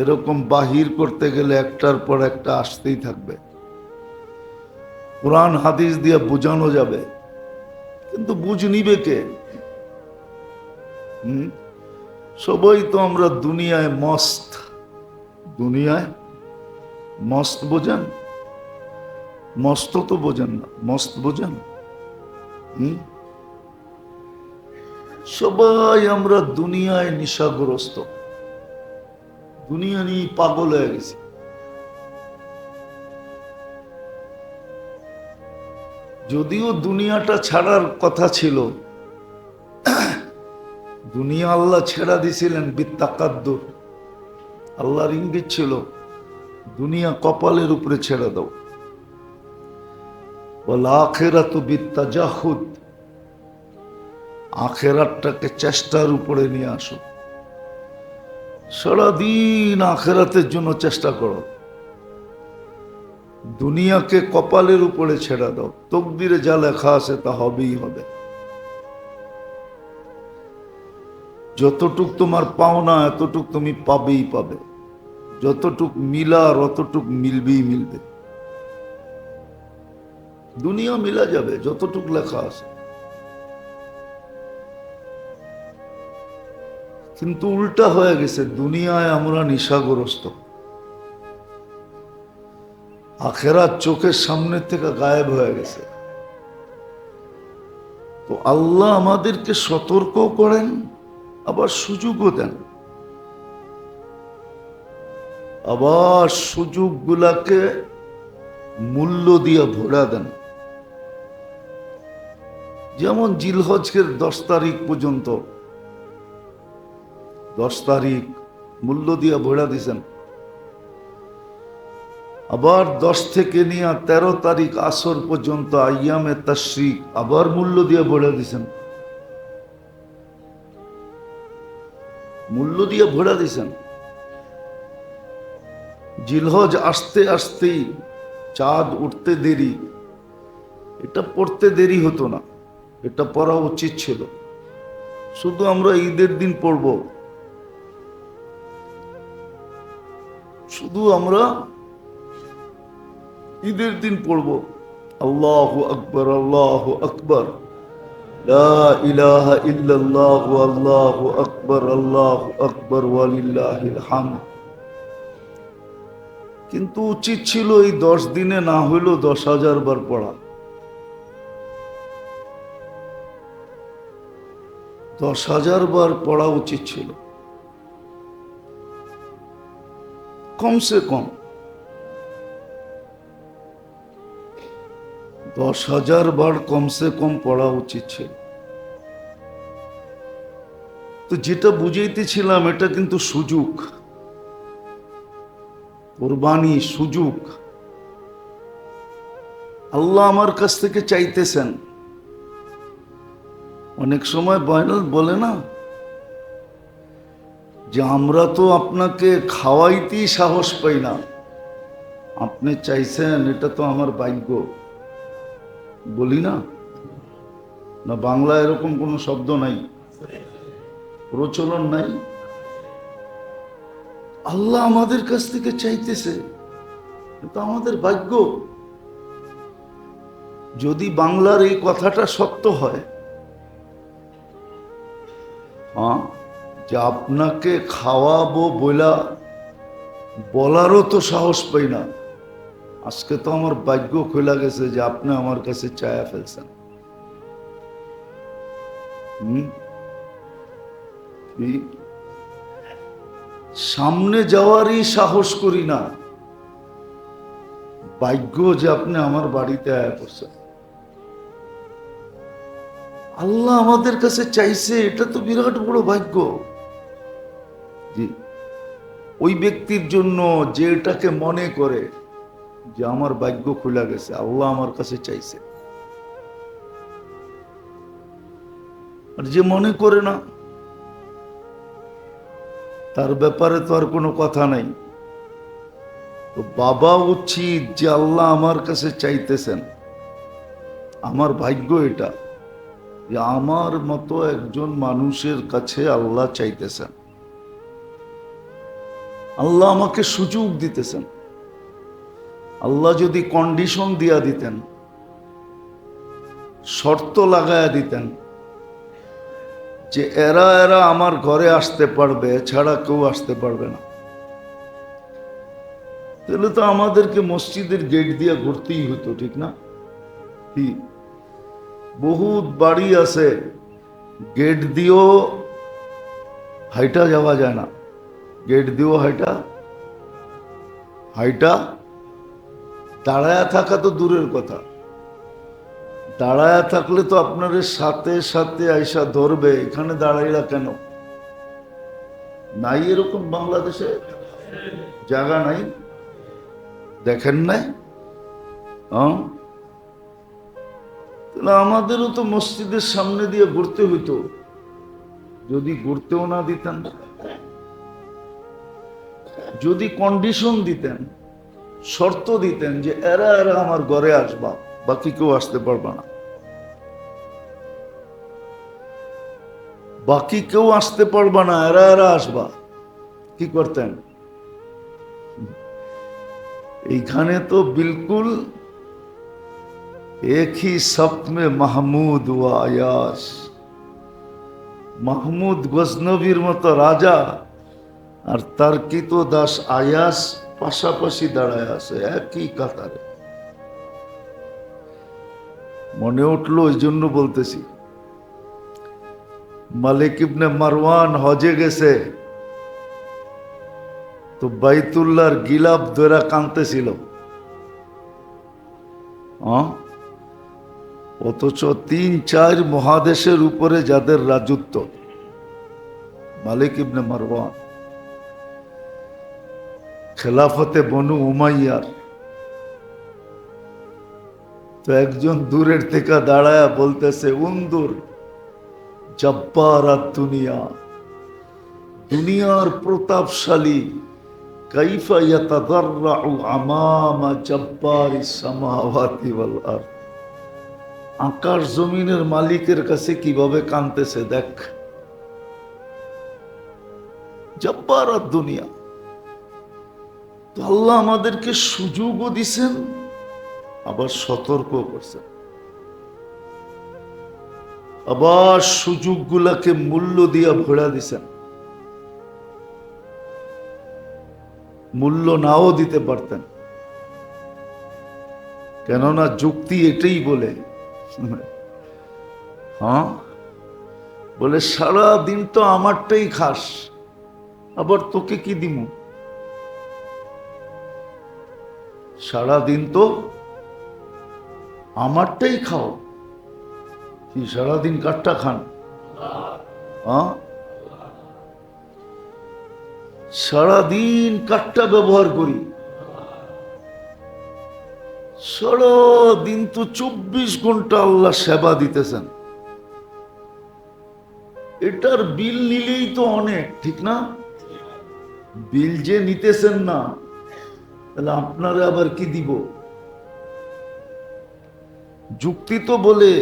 এরকম বাহির করতে গেলে একটার পর একটা আসতেই থাকবে। কোরআন হাদিস দিয়ে বোঝানো যাবে, কিন্তু বুঝ নিবে কে? সবাই তো আমরা দুনিয়ায় মস্ত। দুনিয়ায় মস্ত বোঝেন? মস্ত তো বোঝেন না, মস্ত বোঝেন? সবাই আমরা দুনিয়ায় নেশাগ্রস্ত, দুনিয়া নিয়ে পাগল হয়ে গেছি। যদিও দুনিয়াটা ছাড়ার কথা ছিল, দুনিয়া আল্লাহ ছেড়া দিছিলেন বিত্তাকাদ্দুর। আল্লাহর ইঙ্গিত ছিল দুনিয়া কপালের উপরে ছেড়ে দাও। ওয়াল আখিরাতু বিত্তাজাহুদ, আখিরাতটাকে চেষ্টার উপরে নিয়ে আসো। সারাদিন আখিরাতের জন্য চেষ্টা করো, দুনিয়াকে কপালের উপরে ছেড়ে দাও। তকদিরে যা লেখা আছে তা হবেই হবে। যতটুক তোমার পাওনা এতটুক তুমি পাবেই পাবে, যতটুক মিলার অতটুক মিলবেই মিলবে। দুনিয়া মিলা যাবে যতটুক লেখা আছে, কিন্তু উল্টা হয়ে গেছে। দুনিয়ায় আমরা নেশাগ্রস্ত, আখেরাত চোখের সামনে থেকে গায়েব হয়ে গেছে। তো আল্লাহ আমাদেরকে সতর্ক করেন, আবার সুযোগও দেন, আবার সুযোগগুলাকে মূল্য দিয়ে ভরা দেন। যেমন জিলহজের 10 তারিখ পর্যন্ত, 10 তারিখ মূল্য দিয়ে ভরা দিছেন। আবার 10 থেকে নিয়ে 13 তারিখ আসর পর্যন্ত আইয়ামে তাশরিক আবার মূল্য দিয়ে ভরা দিছেন, মূল্য দিয়ে ভরা দিছেন। জিলহজ আসতে আসতেই চাঁদ উঠতে দেরি, এটা পড়তে দেরি হতো না, এটা পড়া উচিত ছিল। শুধু আমরা ঈদের দিন পড়ব, শুধু আমরা ঈদের দিন পড়ব আল্লাহু আকবার, আল্লাহু আকবার, লা ইলাহা ইল্লাল্লাহ, আল্লাহু আকবার, আল্লাহু আকবার, ওয়ালিল্লাহিল হামদ। কিন্তু উচিত ছিল এই 10 দিনে না হইলেও 10,000 বার পড়া, 10,000 বার পড়া উচিত ছিল কমসে কম। 10,000 বার কমসে কম পড়া উচিত ছিল। তো যেটা বুঝাইতেছিলাম এটা কিন্তু সুযোগ, কোরবানি সুযোগ। আল্লাহ আমার কাছ থেকে চাইতেছেন। অনেক সময় বয়নাল বলে না যে আমরা তো আপনাকে খাওয়াইতেই সাহস পাই না, আপনি চাইছেন, এটা তো আমার ভাগ্য। বলি না, না বাংলা এরকম কোনো শব্দ নাই, প্রচলন নাই। আল্লাহ আমাদের কাছ থেকে চাইতেছে, এটা আমাদের ভাগ্য। যদি বাংলার এই কথাটা সত্য হয়, হ্যাঁ, যে আপনাকে খাওয়াবো বলারও তো সাহস পাই না, আজকে তো আমার ভাগ্য খোলা গেছে যে আপনি আমার কাছে চায়া ফেলছেন। সামনে যাওয়ারই সাহস করি না, ভাগ্য যে আপনি আমার বাড়িতে আয়া করছেন। আল্লাহ আমাদের কাছে চাইছে, এটা তো বিরাট বড় ভাগ্য। জি, ওই ব্যক্তির জন্য যে এটাকে মনে করে যে আমার ভাগ্য খুলে গেছে, আল্লাহ আমার কাছে চাইছে। আর যে মনে করে না, তার ব্যাপারে তো আর কোনো কথা নাই। তো বাবা উচিত যে আল্লাহ আমার কাছে চাইতেছেন, আমার ভাগ্য এটা যে আমার মতো একজন মানুষের কাছে আল্লাহ চাইতেছেন, আল্লাহ আমাকে সুযোগ দিতেছেন। আল্লাহ যদি কন্ডিশন দিয়া দিতেন, শর্ত লাগায়া দিতেন যে এরা এরা আমার ঘরে আসতে পারবে, ছাড়া কেউ আসতে পারবে না, তাহলে তো আমাদেরকে মসজিদের গেট দিয়ে ঘুরতেই হতো, ঠিক না? বহুত বাড়ি আছে, গেট দিয়েও হাইটা যাওয়া যায় না, গেট দিয়েও হাইটা দাঁড়ায়া থাকা তো দূরের কথা, দাঁড়ায়া থাকলে তো আপনার সাথে সাথে আইসা ধরবে, এখানে দাঁড়াইলা কেন? নাই এরকম বাংলাদেশে জায়গা নাই। দেখেন নাই? তাহলে আমাদেরও তো মসজিদের সামনে দিয়ে ঘুরতে হইতো, যদি ঘুরতেও না দিতেন, যদি কন্ডিশন দিতেন, শর্ত দিতেন যে এরা এরা আমার ঘরে আসবা, বাকি কেউ আসতে পারবা না, বাকি কেউ আসতে পারবা না, এরা এরা আসবা, কি করতেন? এইখানে তো বিলকুল এক হি সপ্ত মে মাহমুদ ও আয়াস, মাহমুদ গজনবীর মতো রাজা আর তার্কিত দাস আয়াস পাশাপাশি দাঁড়ায় আছে একই কাতারে। মনে উঠলো, ওই জন্য বলতেছি, মালিক ইবনে মারওয়ান হজে গেছে তো বাইতুল্লাহর গিলাফ ধরে কাঁদতেছিল, অথচ 3-4 মহাদেশের উপরে যাদের রাজত্ব, মালিক ইবনে মারওয়ান, খেলাফতে বনু উমাইয়ার, তো একজন দূরের থেকে দাঁড়ায় বলতেছে, উন্দুর জব্বারাত দুনিয়া, দুনিয়ার প্রতাপশালী কাইফা ইয়াতাদাররাউ আমামা জব্বারিস সামাওয়াতি ওয়াল আরদ, আকাশ জমিনের মালিকের কাছে কিভাবে কাঁদতেছে দেখ। জব্বারাত দুনিয়া। তো আল্লাহ আমাদেরকে সুযোগও দিছেন, আবার সতর্ক করছেন, আবার সুযোগগুলাকে মূল্য দিয়া ভরা দিছেন। মূল্য নাও দিতে পারতেন, কেননা যুক্তি এটাই বলে, বলে সারা দিন তো আমারটাই খাস, আবার তোকে কি দিমু? সারা দিন তো আমারটাই খাও, কি সারাদিন কাঠটা খান? সারাদিন কাঠটা ব্যবহার করি, সারাদিন তো 24 ঘন্টা আল্লাহ সেবা দিতেছেন, এটার বিল নিলেই তো অনেক, ঠিক না? বিল যে নিতেছেন না, তাহলে আপনারা আবার কি দিব? যুক্তি তো বলে,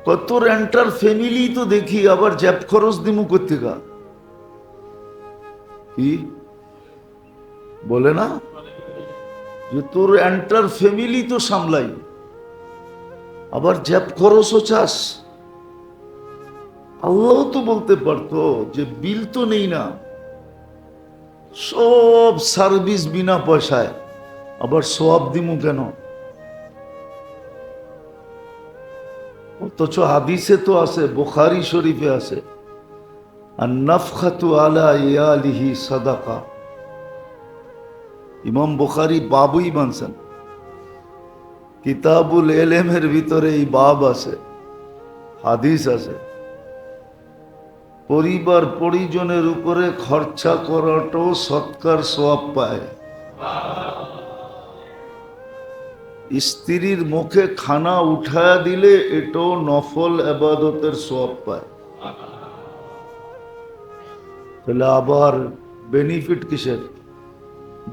কত রেন্টার ফ্যামিলি তো দেখি, আবার জ্যাব খরচ দিমু কোত্থেকা, কি বলে না যে তোর এন্টার ফ্যামিলি তো সামলাই, আবার জ্যাব খরচও চাস। আল্লাহ তো বলতে পারতো যে বিল তো নেই না, সব সার্ভিস বিনা পয়সায়, আবার সওয়াব দিমু কেন? অথচ হাদিসে তো আছে, বুখারী শরীফে আছে, আর নাফখাতু আলা ইয়ালিহি সাদাকা। ইমাম বুখারী বাবুই বানছেন, কিতাবুল ইলমের ভিতরে এই বাব আছে, হাদিস আছে, পরিবার পরিজনের উপরে খরচা করাটাও সৎকার সওয়াব পায়। স্ত্রীর মুখে খানা উঠায়া দিলে এটাও নফল ইবাদতের সওয়াব পায়। তাহলে আবার বেনিফিট কিসের?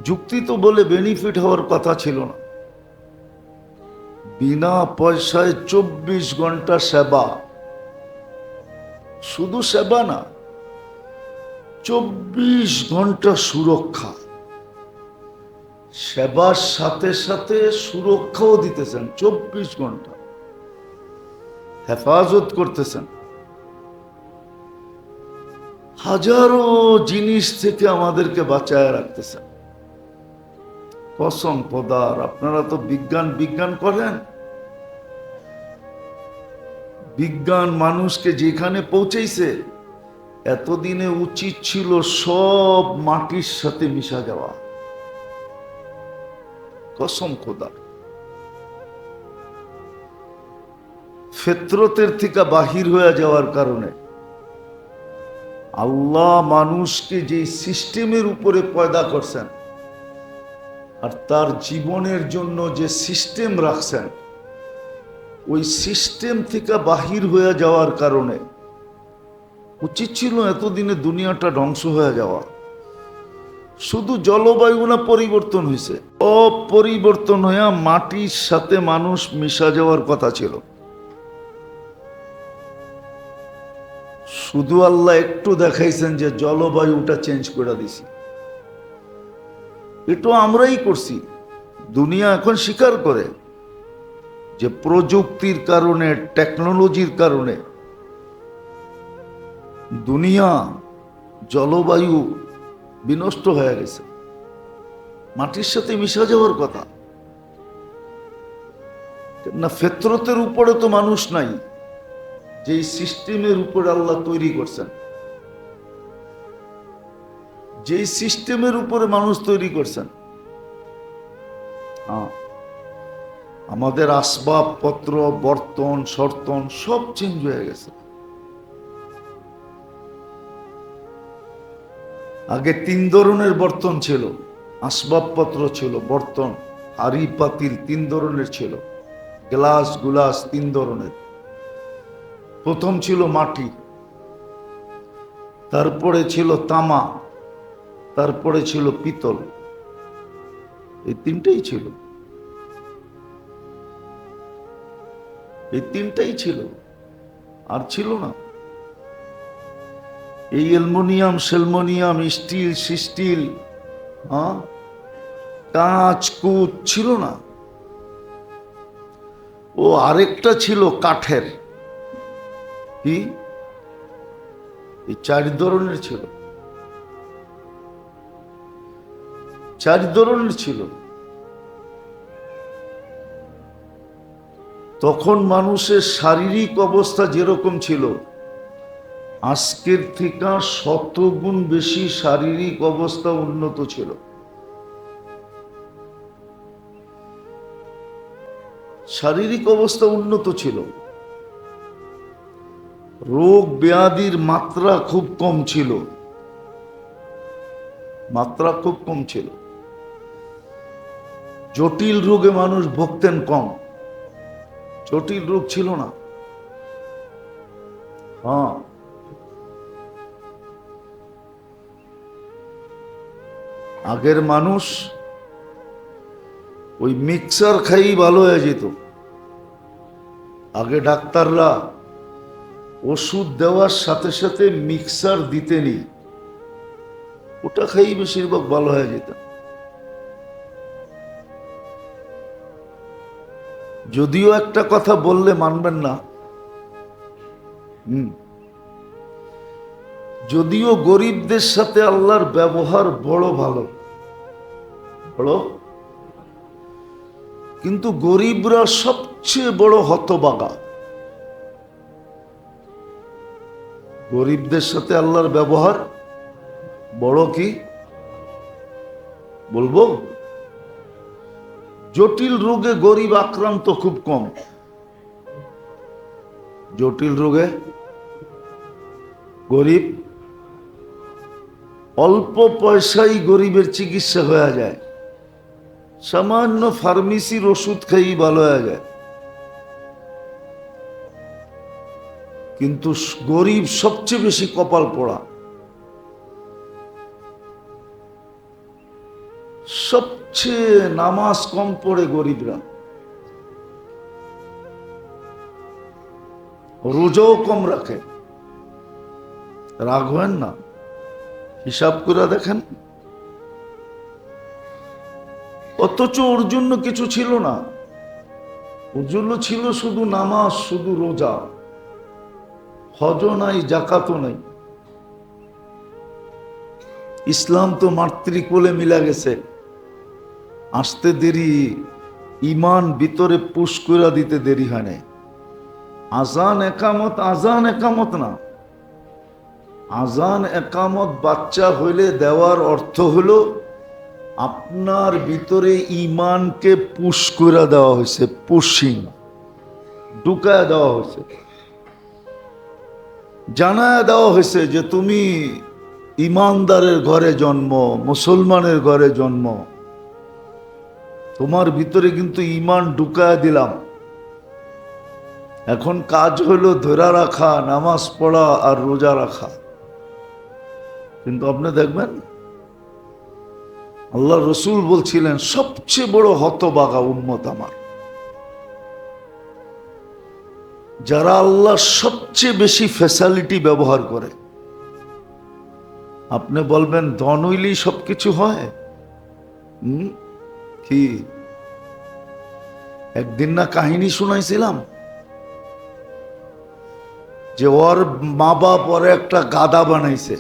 যুক্তি তো বলে বেনিফিট হওয়ার কথা ছিল না। বিনা পয়সায় 24 ঘন্টা সেবা, শুধু সেবা না, 24 ঘন্টা সুরক্ষা, সেবার সাথে সাথে সুরক্ষাও দিতেছেন, 24 ঘন্টা হেফাজত করতেছেন, হাজারো জিনিস থেকে আমাদেরকে বাঁচায় রাখতেছেন। কসম খোদার, আপনারা তো বিজ্ঞান বিজ্ঞান করেন, বিজ্ঞান মানুষকে যেখানে পৌঁছেছে, এতদিনে উচিত ছিল সব মাটির সাথে মিশা যাওয়া। কসম খোদার, ফিতরতের থেকে বাহির হয়ে যাওয়ার কারণে আল্লাহ মানুষকে যে সিস্টেমের উপরে পয়দা করছেন আর তার জীবনের জন্য যে সিস্টেম রাখছেন, ওই সিস্টেম থেকে বাহির হয়ে যাওয়ার কারণে উচিত ছিল এতদিনে দুনিয়াটা ধ্বংস হয়ে যাওয়া। শুধু জলবায়ু না পরিবর্তন হয়েছে, অপরিবর্তন হয়ে মাটির সাথে মানুষ মিশা যাওয়ার কথা ছিল। শুধু আল্লাহ একটু দেখাইছেন যে জলবায়ুটা চেঞ্জ করে দিছি। এটা আমরাই করছি। দুনিয়া এখন স্বীকার করে যে প্রযুক্তির কারণে, টেকনোলজির কারণে দুনিয়া জলবায়ু বিনষ্ট হয়ে গেছে, মাটির সাথে মিশা যাওয়ার কথা না। ফিতরতের উপরে তো মানুষ নাই, যে সিস্টেমের উপর আল্লাহ তৈরি করছেন, যে সিস্টেমের উপরে মানুষ তৈরি করছেন। আমাদের আসবাবপত্র, বর্তন, সর্তন সব চেঞ্জ হয়ে গেছে। আগে 3 ধরনের বর্তন ছিল, আসবাবপত্র ছিল, বর্তন, হাড়ি পাতিল 3 ধরনের ছিল, গ্লাস গুলাস 3 ধরনের। প্রথম ছিল মাটি, তারপরে ছিল তামা, তারপরে ছিল পিতল। এই 3টাই ছিল, এই 3টাই ছিল, আর ছিল না। এই অ্যালুমিনিয়াম, সেলমোনিয়াম, স্টিল, সিস্টিল, কাঁচ কুচ ছিল না। ও আরেকটা ছিল কাঠের, কি? এই 4 ধরনের ছিল, 4 ধরনের ছিল। তখন মানুষের শারীরিক অবস্থা যেরকম ছিল, আজকের থেকে 100 গুণ বেশি শারীরিক অবস্থা উন্নত ছিল। শারীরিক অবস্থা উন্নত ছিল, রোগ ব্যাধির মাত্রা খুব কম ছিল, মাত্রা খুব কম ছিল। জটিল রোগে মানুষ ভুগতেন কম, জটিল রোগ ছিল না। আগের মানুষ ওই মিক্সার খাই ভালো হয়ে যেত। আগে ডাক্তাররা ওষুধ দেওয়ার সাথে সাথে মিক্সার দিতেনি, ওটা খাই বেশিরভাগ ভালো হয়ে যেত। যদিও একটা কথা বললে মানবেন না, যদিও গরিবদের সাথে আল্লাহর ব্যবহার বড় ভালো, বড়, কিন্তু গরিবরা সবচেয়ে বড় হতভাগা। গরিবদের সাথে আল্লাহর ব্যবহার বড় কি বলবো? জটিল রোগে গরিব আক্রান্ত খুব কম, জটিল রোগে গরিব, অল্প পয়সায় গরিবের চিকিৎসা হয়ে যায়, সামান্য ফার্মেসির ওষুধ খেয়েই ভালো হয়ে যায়। কিন্তু গরিব সবচেয়ে বেশি কপাল পোড়া, সবচেয়ে নামাজ কম পড়ে গরিবরা, রোজাও কম রাখে। রাগ হয় না, হিসাব করে দেখেন। অথচ ওর জন্য কিছু ছিল না, ওর জন্য ছিল শুধু নামাজ, শুধু রোজা, হজ নাই, জাকাতও নাই। ইসলাম তো মাতৃকোলে মিলা গেছে, আসতে দেরি, ইমান ভিতরে পুশ করে দিতে দেরি হয় না। আজান একামত, আজান একামত না, আজান একামত বাচ্চা হইলে দেওয়ার অর্থ হলো আপনার ভিতরে ইমানকে পুশ করে দেওয়া হয়েছে, পুশিং ঢুকায় দেওয়া হয়েছে। জানায় দেওয়া হয়েছে যে তুমি ইমানদারের ঘরে জন্ম, মুসলমানের ঘরে জন্ম, তোমার ভিতরে কিন্তু ইমান ঢুকায় দিলাম। এখন কাজ হলো ধরে রাখা, নামাজ পড়া আর রোজা রাখা। কিন্তু আপনি দেখবেন আল্লাহ রসুল বলছিলেন সবচেয়ে বড় হতভাগা উম্মত আমার, যারা আল্লাহর সবচেয়ে বেশি ফ্যাসিলিটি ব্যবহার করে। আপনি বলবেন ধন হইলেই সবকিছু হয়? কি একদিন না কাহিনী শুনাইছিলাম যে ওর মা বাপ ওরে একটা গাধা বানাইছে,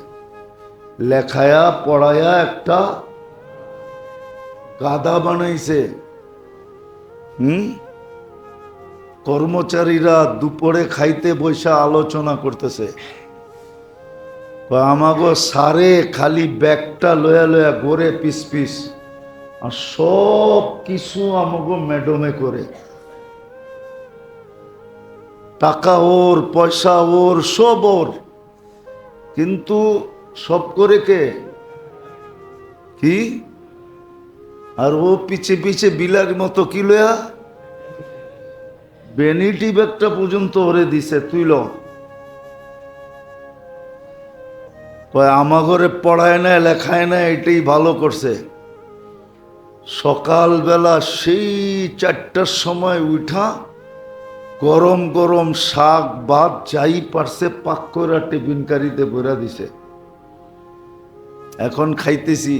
লেখায়া পড়ায়া একটা গাধা বানাইছে। কর্মচারীরা দুপুরে খাইতে বৈশা আলোচনা করতেছে, আমাগো সারে খালি ব্যাগটা লয়া লয়া গোরে পিস পিস, আর সব কিছু আমাগো ম্যাডমে করে, টাকা ওর, পয়সা ওর, সব ওর, কিন্তু সব করে কে? কি? আর ও পিছে পিছে বিলার মতো কি লয়া ভ্যানিটি ব্যাগটা পর্যন্ত ওরে দিছে, তুই ল। আমাগরে পড়ায় না, লেখায় না, এটাই ভালো করছে। সকালবেলা সেই 4টার সময় উঠা গরম গরম শাক ভাত যাই পারছে পাক করে টিফিন কারিতে ভরা দিছে। এখন খাইতেছি,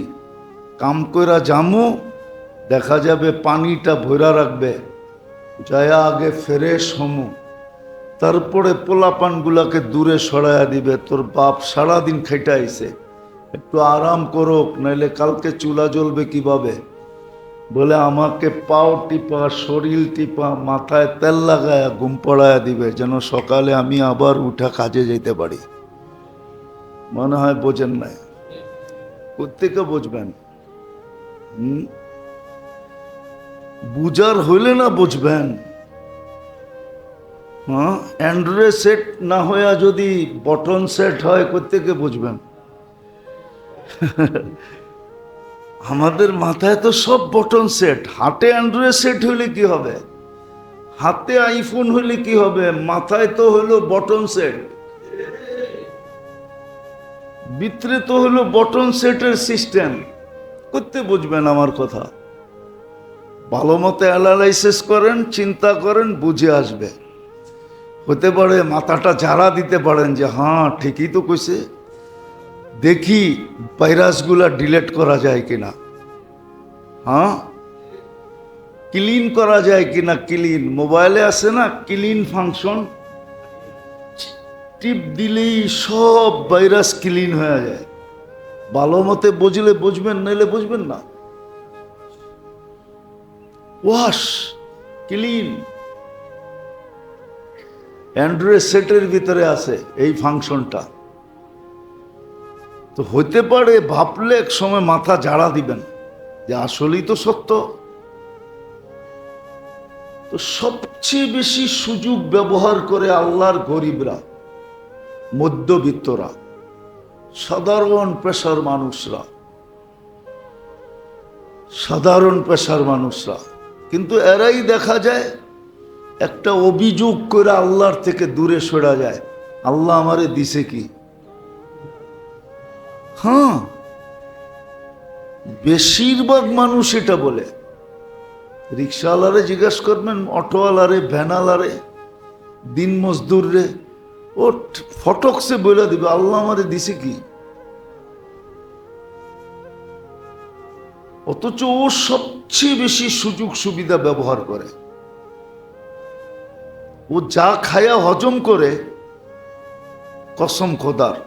কাম কইরা জামু, দেখা যাবে পানিটা ভরা রাখবে, যায়া আগে ফ্রেশ হমু, তারপরে পোলাপানগুলাকে দূরে সরাইয়া দিবে। তোর বাপ সারাদিন খাইটা আইছে, একটু আরাম করুক, নাইলে কালকে চুলা জ্বলবে কিভাবে। বলে আমাকে পাও টিপা, শরীর টিপা, মাথায় তেল লাগায়া ঘুম পড়ায়া দিবে, যেন সকালে আমি আবার উঠা কাজে যেতে পারি। মনে হয় বোঝেন নাই? কোত্থেকে বুঝবেন? বুঝার হইলে না বুঝবেন। হ্যাঁ, অ্যান্ড্রয়েড সেট না হইয়া যদি বটন সেট হয় কোত্থেকে বুঝবেন? আমাদের মাথায় তো সব বটন সেট। হাতে অ্যান্ড্রয়েড সেট হইলে কি হবে? হাতে আইফোন হইলে কি হবে? মাথায় তো হইলো বটন সেট, ভিতরে তো হইলো বটন সেটের সিস্টেম। করতে বুঝবেন আমার কথা? ভালো মতো অ্যানালাইসিস করেন, চিন্তা করেন, বুঝে আসবে। হতে পারে মাথাটা ঝাড়া দিতে পারেন যে হ্যাঁ ঠিকই তো কইছে, দেখি ভাইরাসগুলা ডিলিট করা যায় কিনা, হ্যাঁ ক্লিন করা যায় কিনা। ক্লিন মোবাইলে আছে না ক্লিন ফাংশন, টিপ দিলেই সব ভাইরাস ক্লিন হয়ে যায়। ভালো মতে বুঝলে বুঝবেন, নাইলে বুঝবেন না। ওয়াশ ক্লিন অ্যান্ড্রয়েড সেটের ভিতরে আছে এই ফাংশনটা। তো হতে পারে ভাবলে এক সময় মাথা ঝাড়া দিবেন যে আসলেই তো সত্য। তো সবচেয়ে বেশি সুযোগ ব্যবহার করে আল্লাহর গরিবরা, মধ্যবিত্তরা, সাধারণ পেশার মানুষরা, সাধারণ পেশার মানুষরা। কিন্তু এরাই দেখা যায় একটা অভিযোগ করে আল্লাহর থেকে দূরে সরে যায়, আল্লাহ আমারে দিছে কি? হ্যাঁ, বেশিরভাগ মানুষ এটা বলে। রিক্সাওয়ালারে জিজ্ঞেস করবেন, অটোওয়ালারে, ভ্যানালারে, দিন মজদুর রে, ও ফটকসে বলে দিবে আল্লাহ আমারে দিছে কি। অথচ ও সবচেয়ে বেশি সুযোগ সুবিধা ব্যবহার করে। ও যা খায়া হজম করে, কসম খোদার,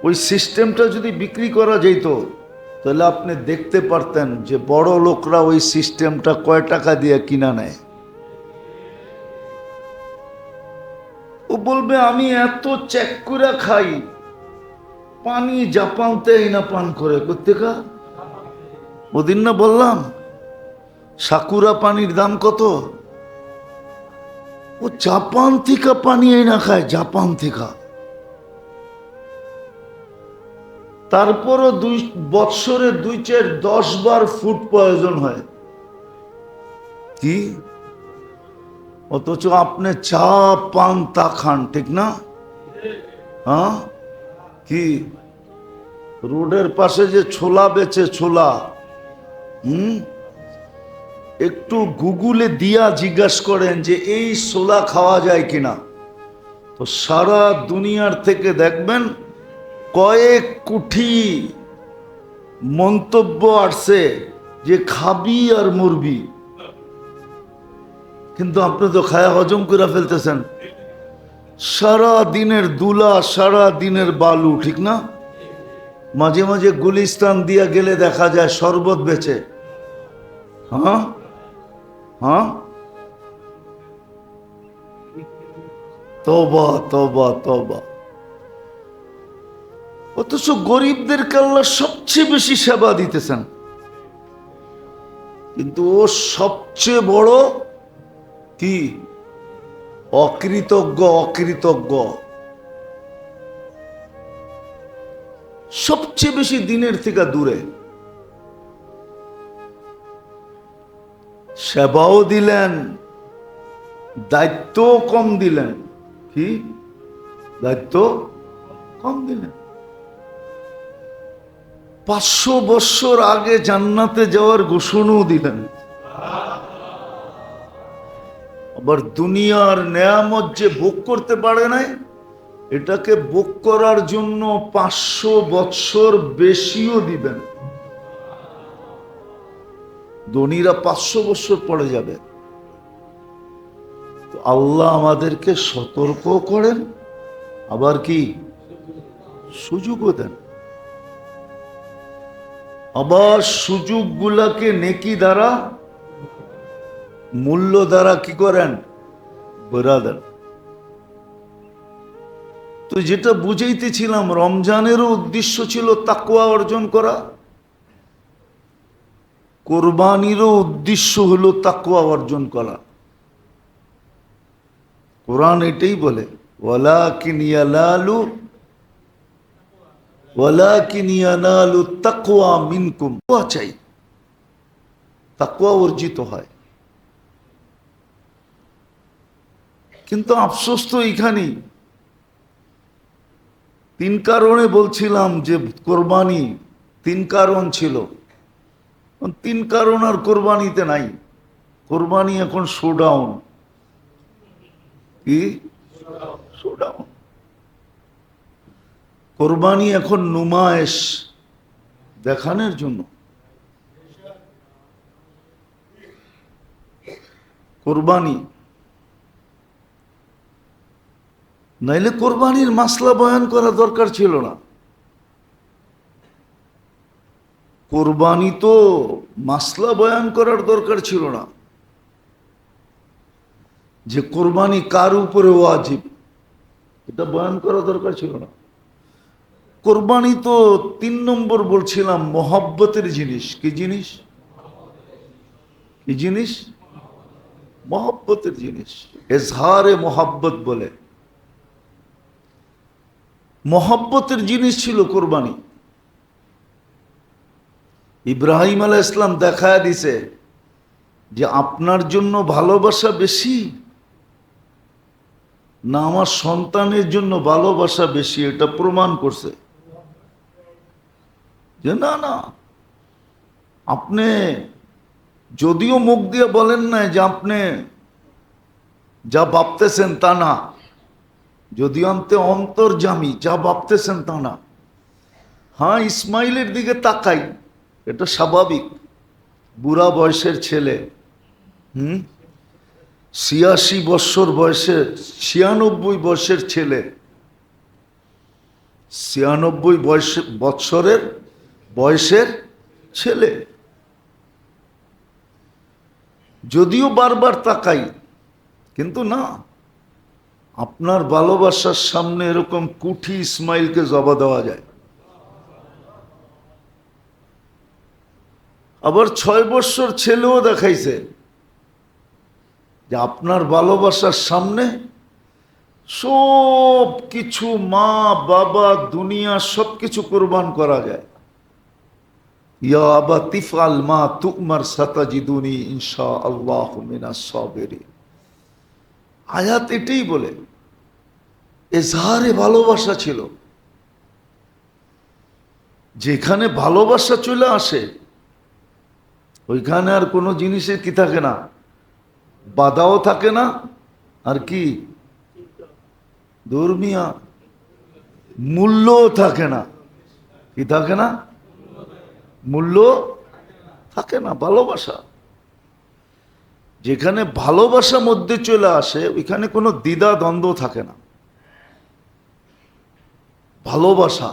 ওই সিস্টেমটা যদি বিক্রি করা যেত তাহলে আপনি দেখতে পারতেন যে বড় লোকরা ওই সিস্টেমটা কয় টাকা দিয়ে কিনা নেয়। ও বলবে আমি এত চেক করে খাই, পানি জাপানতে না পান করে কোত্থেকা। ওদিন না বললাম সাকুরা পানির দাম কত? ও জাপান থেকে পানি না খায়, জাপান থেকে। তারপরও বৎসরে 2-4-10 বার ফুড পয়জন হয়। কি? অথচ আপনি চা পান তা খান, ঠিক না? হ্যাঁ, কি রোডের পাশে যে ছোলা বেচে, ছোলা, একটু গুগলে দিয়া জিজ্ঞাসা করেন যে এই ছোলা খাওয়া যায় কিনা, তো সারা দুনিয়ার থেকে দেখবেন কয়েক কোটি মন্তব্য আসছে যে খাবি আর মরবি। কিন্তু আপনি তো খায়া হজম করে ফেলতেছেন। সারা দিনের দুলা, সারা দিনের বালু, ঠিক না? মাঝে মাঝে গুলিস্তান দিয়া গেলে দেখা যায় শরবত বেচে। হ্যাঁ হ্যাঁ, তওবা তওবা তওবা। অথচ গরিবদেরকে আল্লাহ সবচেয়ে বেশি সেবা দিতেছেন, কিন্তু ও সবচেয়ে বড় কি অকৃতজ্ঞ, অকৃতজ্ঞ। সবচেয়ে বেশি দিনের থেকে দূরে। সেবাও দিলেন, দায়িত্ব কম দিলেন। কি দায়িত্ব কম দিলেন? 500 বছর আগে জান্নাতে যাওয়ার ঘোষণাও দিলেন। আবার দুনিয়ার নেয়ামত যে ভোগ করতে পারে নাই, এটাকে ভোগ করার জন্য 500 বছর বেশিও দিবেন। ধনীরা 500 বছর পড়ে যাবে। তো আল্লাহ আমাদেরকে সতর্ক করেন, আবার কি সুযোগও দেন। আবার সুযোগগুলাকে নেকি দ্বারা, মূল্য দ্বারা কি করেন, বেড়া দেন। তো যেটা বুঝাইতেছিলাম, রমজানেরও উদ্দেশ্য ছিল তাকওয়া অর্জন করা, কোরবানিরও উদ্দেশ্য হলো তাকওয়া অর্জন করা। কোরআন এটাই বলে, ওয়ালাকিন ইয়ানালু তাকওয়া মিনকুম। চাই তাকওয়া অর্জিত হয়। কিন্তু আফসোস তো এইখানেই। 3 কারণে বলছিলাম যে কোরবানি 3 কারণ ছিল, 3 কারণ আর কোরবানিতে নাই। কোরবানি এখন শোডাউন। কি শোডাউন? কোরবানি এখন নুমায়েশ, দেখানোর জন্য। কোরবানি নাইলে কোরবানির মাসলা বয়ান করা দরকার ছিল না। কোরবানি তো মাসলা বয়ান করার দরকার ছিল না, যে কোরবানি কার উপরে ওয়াজিব, এটা বয়ান করা দরকার ছিল না। কোরবানি তো 3 নম্বর বলছিলাম মহব্বতের জিনিস। কি জিনিস? কি জিনিস? মহব্বতের জিনিস। এজহারে মহব্বত বলে, মহব্বতের জিনিস ছিল কোরবানি। ইব্রাহিম আলাইহিস সালাম দেখায় দিছে যে আপনার জন্য ভালোবাসা বেশি না আমার সন্তানের জন্য ভালোবাসা বেশি, এটা প্রমাণ করছে যে না না, আপনি যদিও মুখ দিয়ে বলেন না যে আপনি যা ভাবতেছেন তা না, যদিও আপনি অন্তর্যামী, যা ভাবতেছেন তা না। হ্যাঁ, ইসমাইলের দিকে তাকাই, এটা স্বাভাবিক। বুড়া বয়সের ছেলে, 86 বছর বয়সের, 96 বয়সের ছেলে, 96 বছরের বয়সের ছেলে, যদিও বারবার তাকাই, কিন্তু না, আপনার ভালোবাসার সামনে এরকম কুঠি ইসমাইলকে জবা দেওয়া যায়। আবার 6 বছর ছেলেও দেখাইছে যে আপনার ভালোবাসার সামনে সব কিছু, মা বাবা দুনিয়া সব কিছু কোরবান করা যায়। ইয়া আবা তিফআল মা তুমার সাতাজিদুনি ইনশাআল্লাহু মিনাস সাবিরিন। আয়াত এটাই বলে, এজহারে ভালোবাসা ছিল। যেখানে ভালোবাসা চলে আসে ওইখানে আর কোনো জিনিসের কি থাকে না, বাধাও থাকে না, আর কি ধর্মীয় মূল্যও থাকে না। কি থাকে না? মূল্য থাকে না। ভালোবাসা যেখানে ভালোবাসা মধ্যে চলে আসে ওইখানে কোনো দ্বিধা দ্বন্দ্ব থাকে না। ভালোবাসা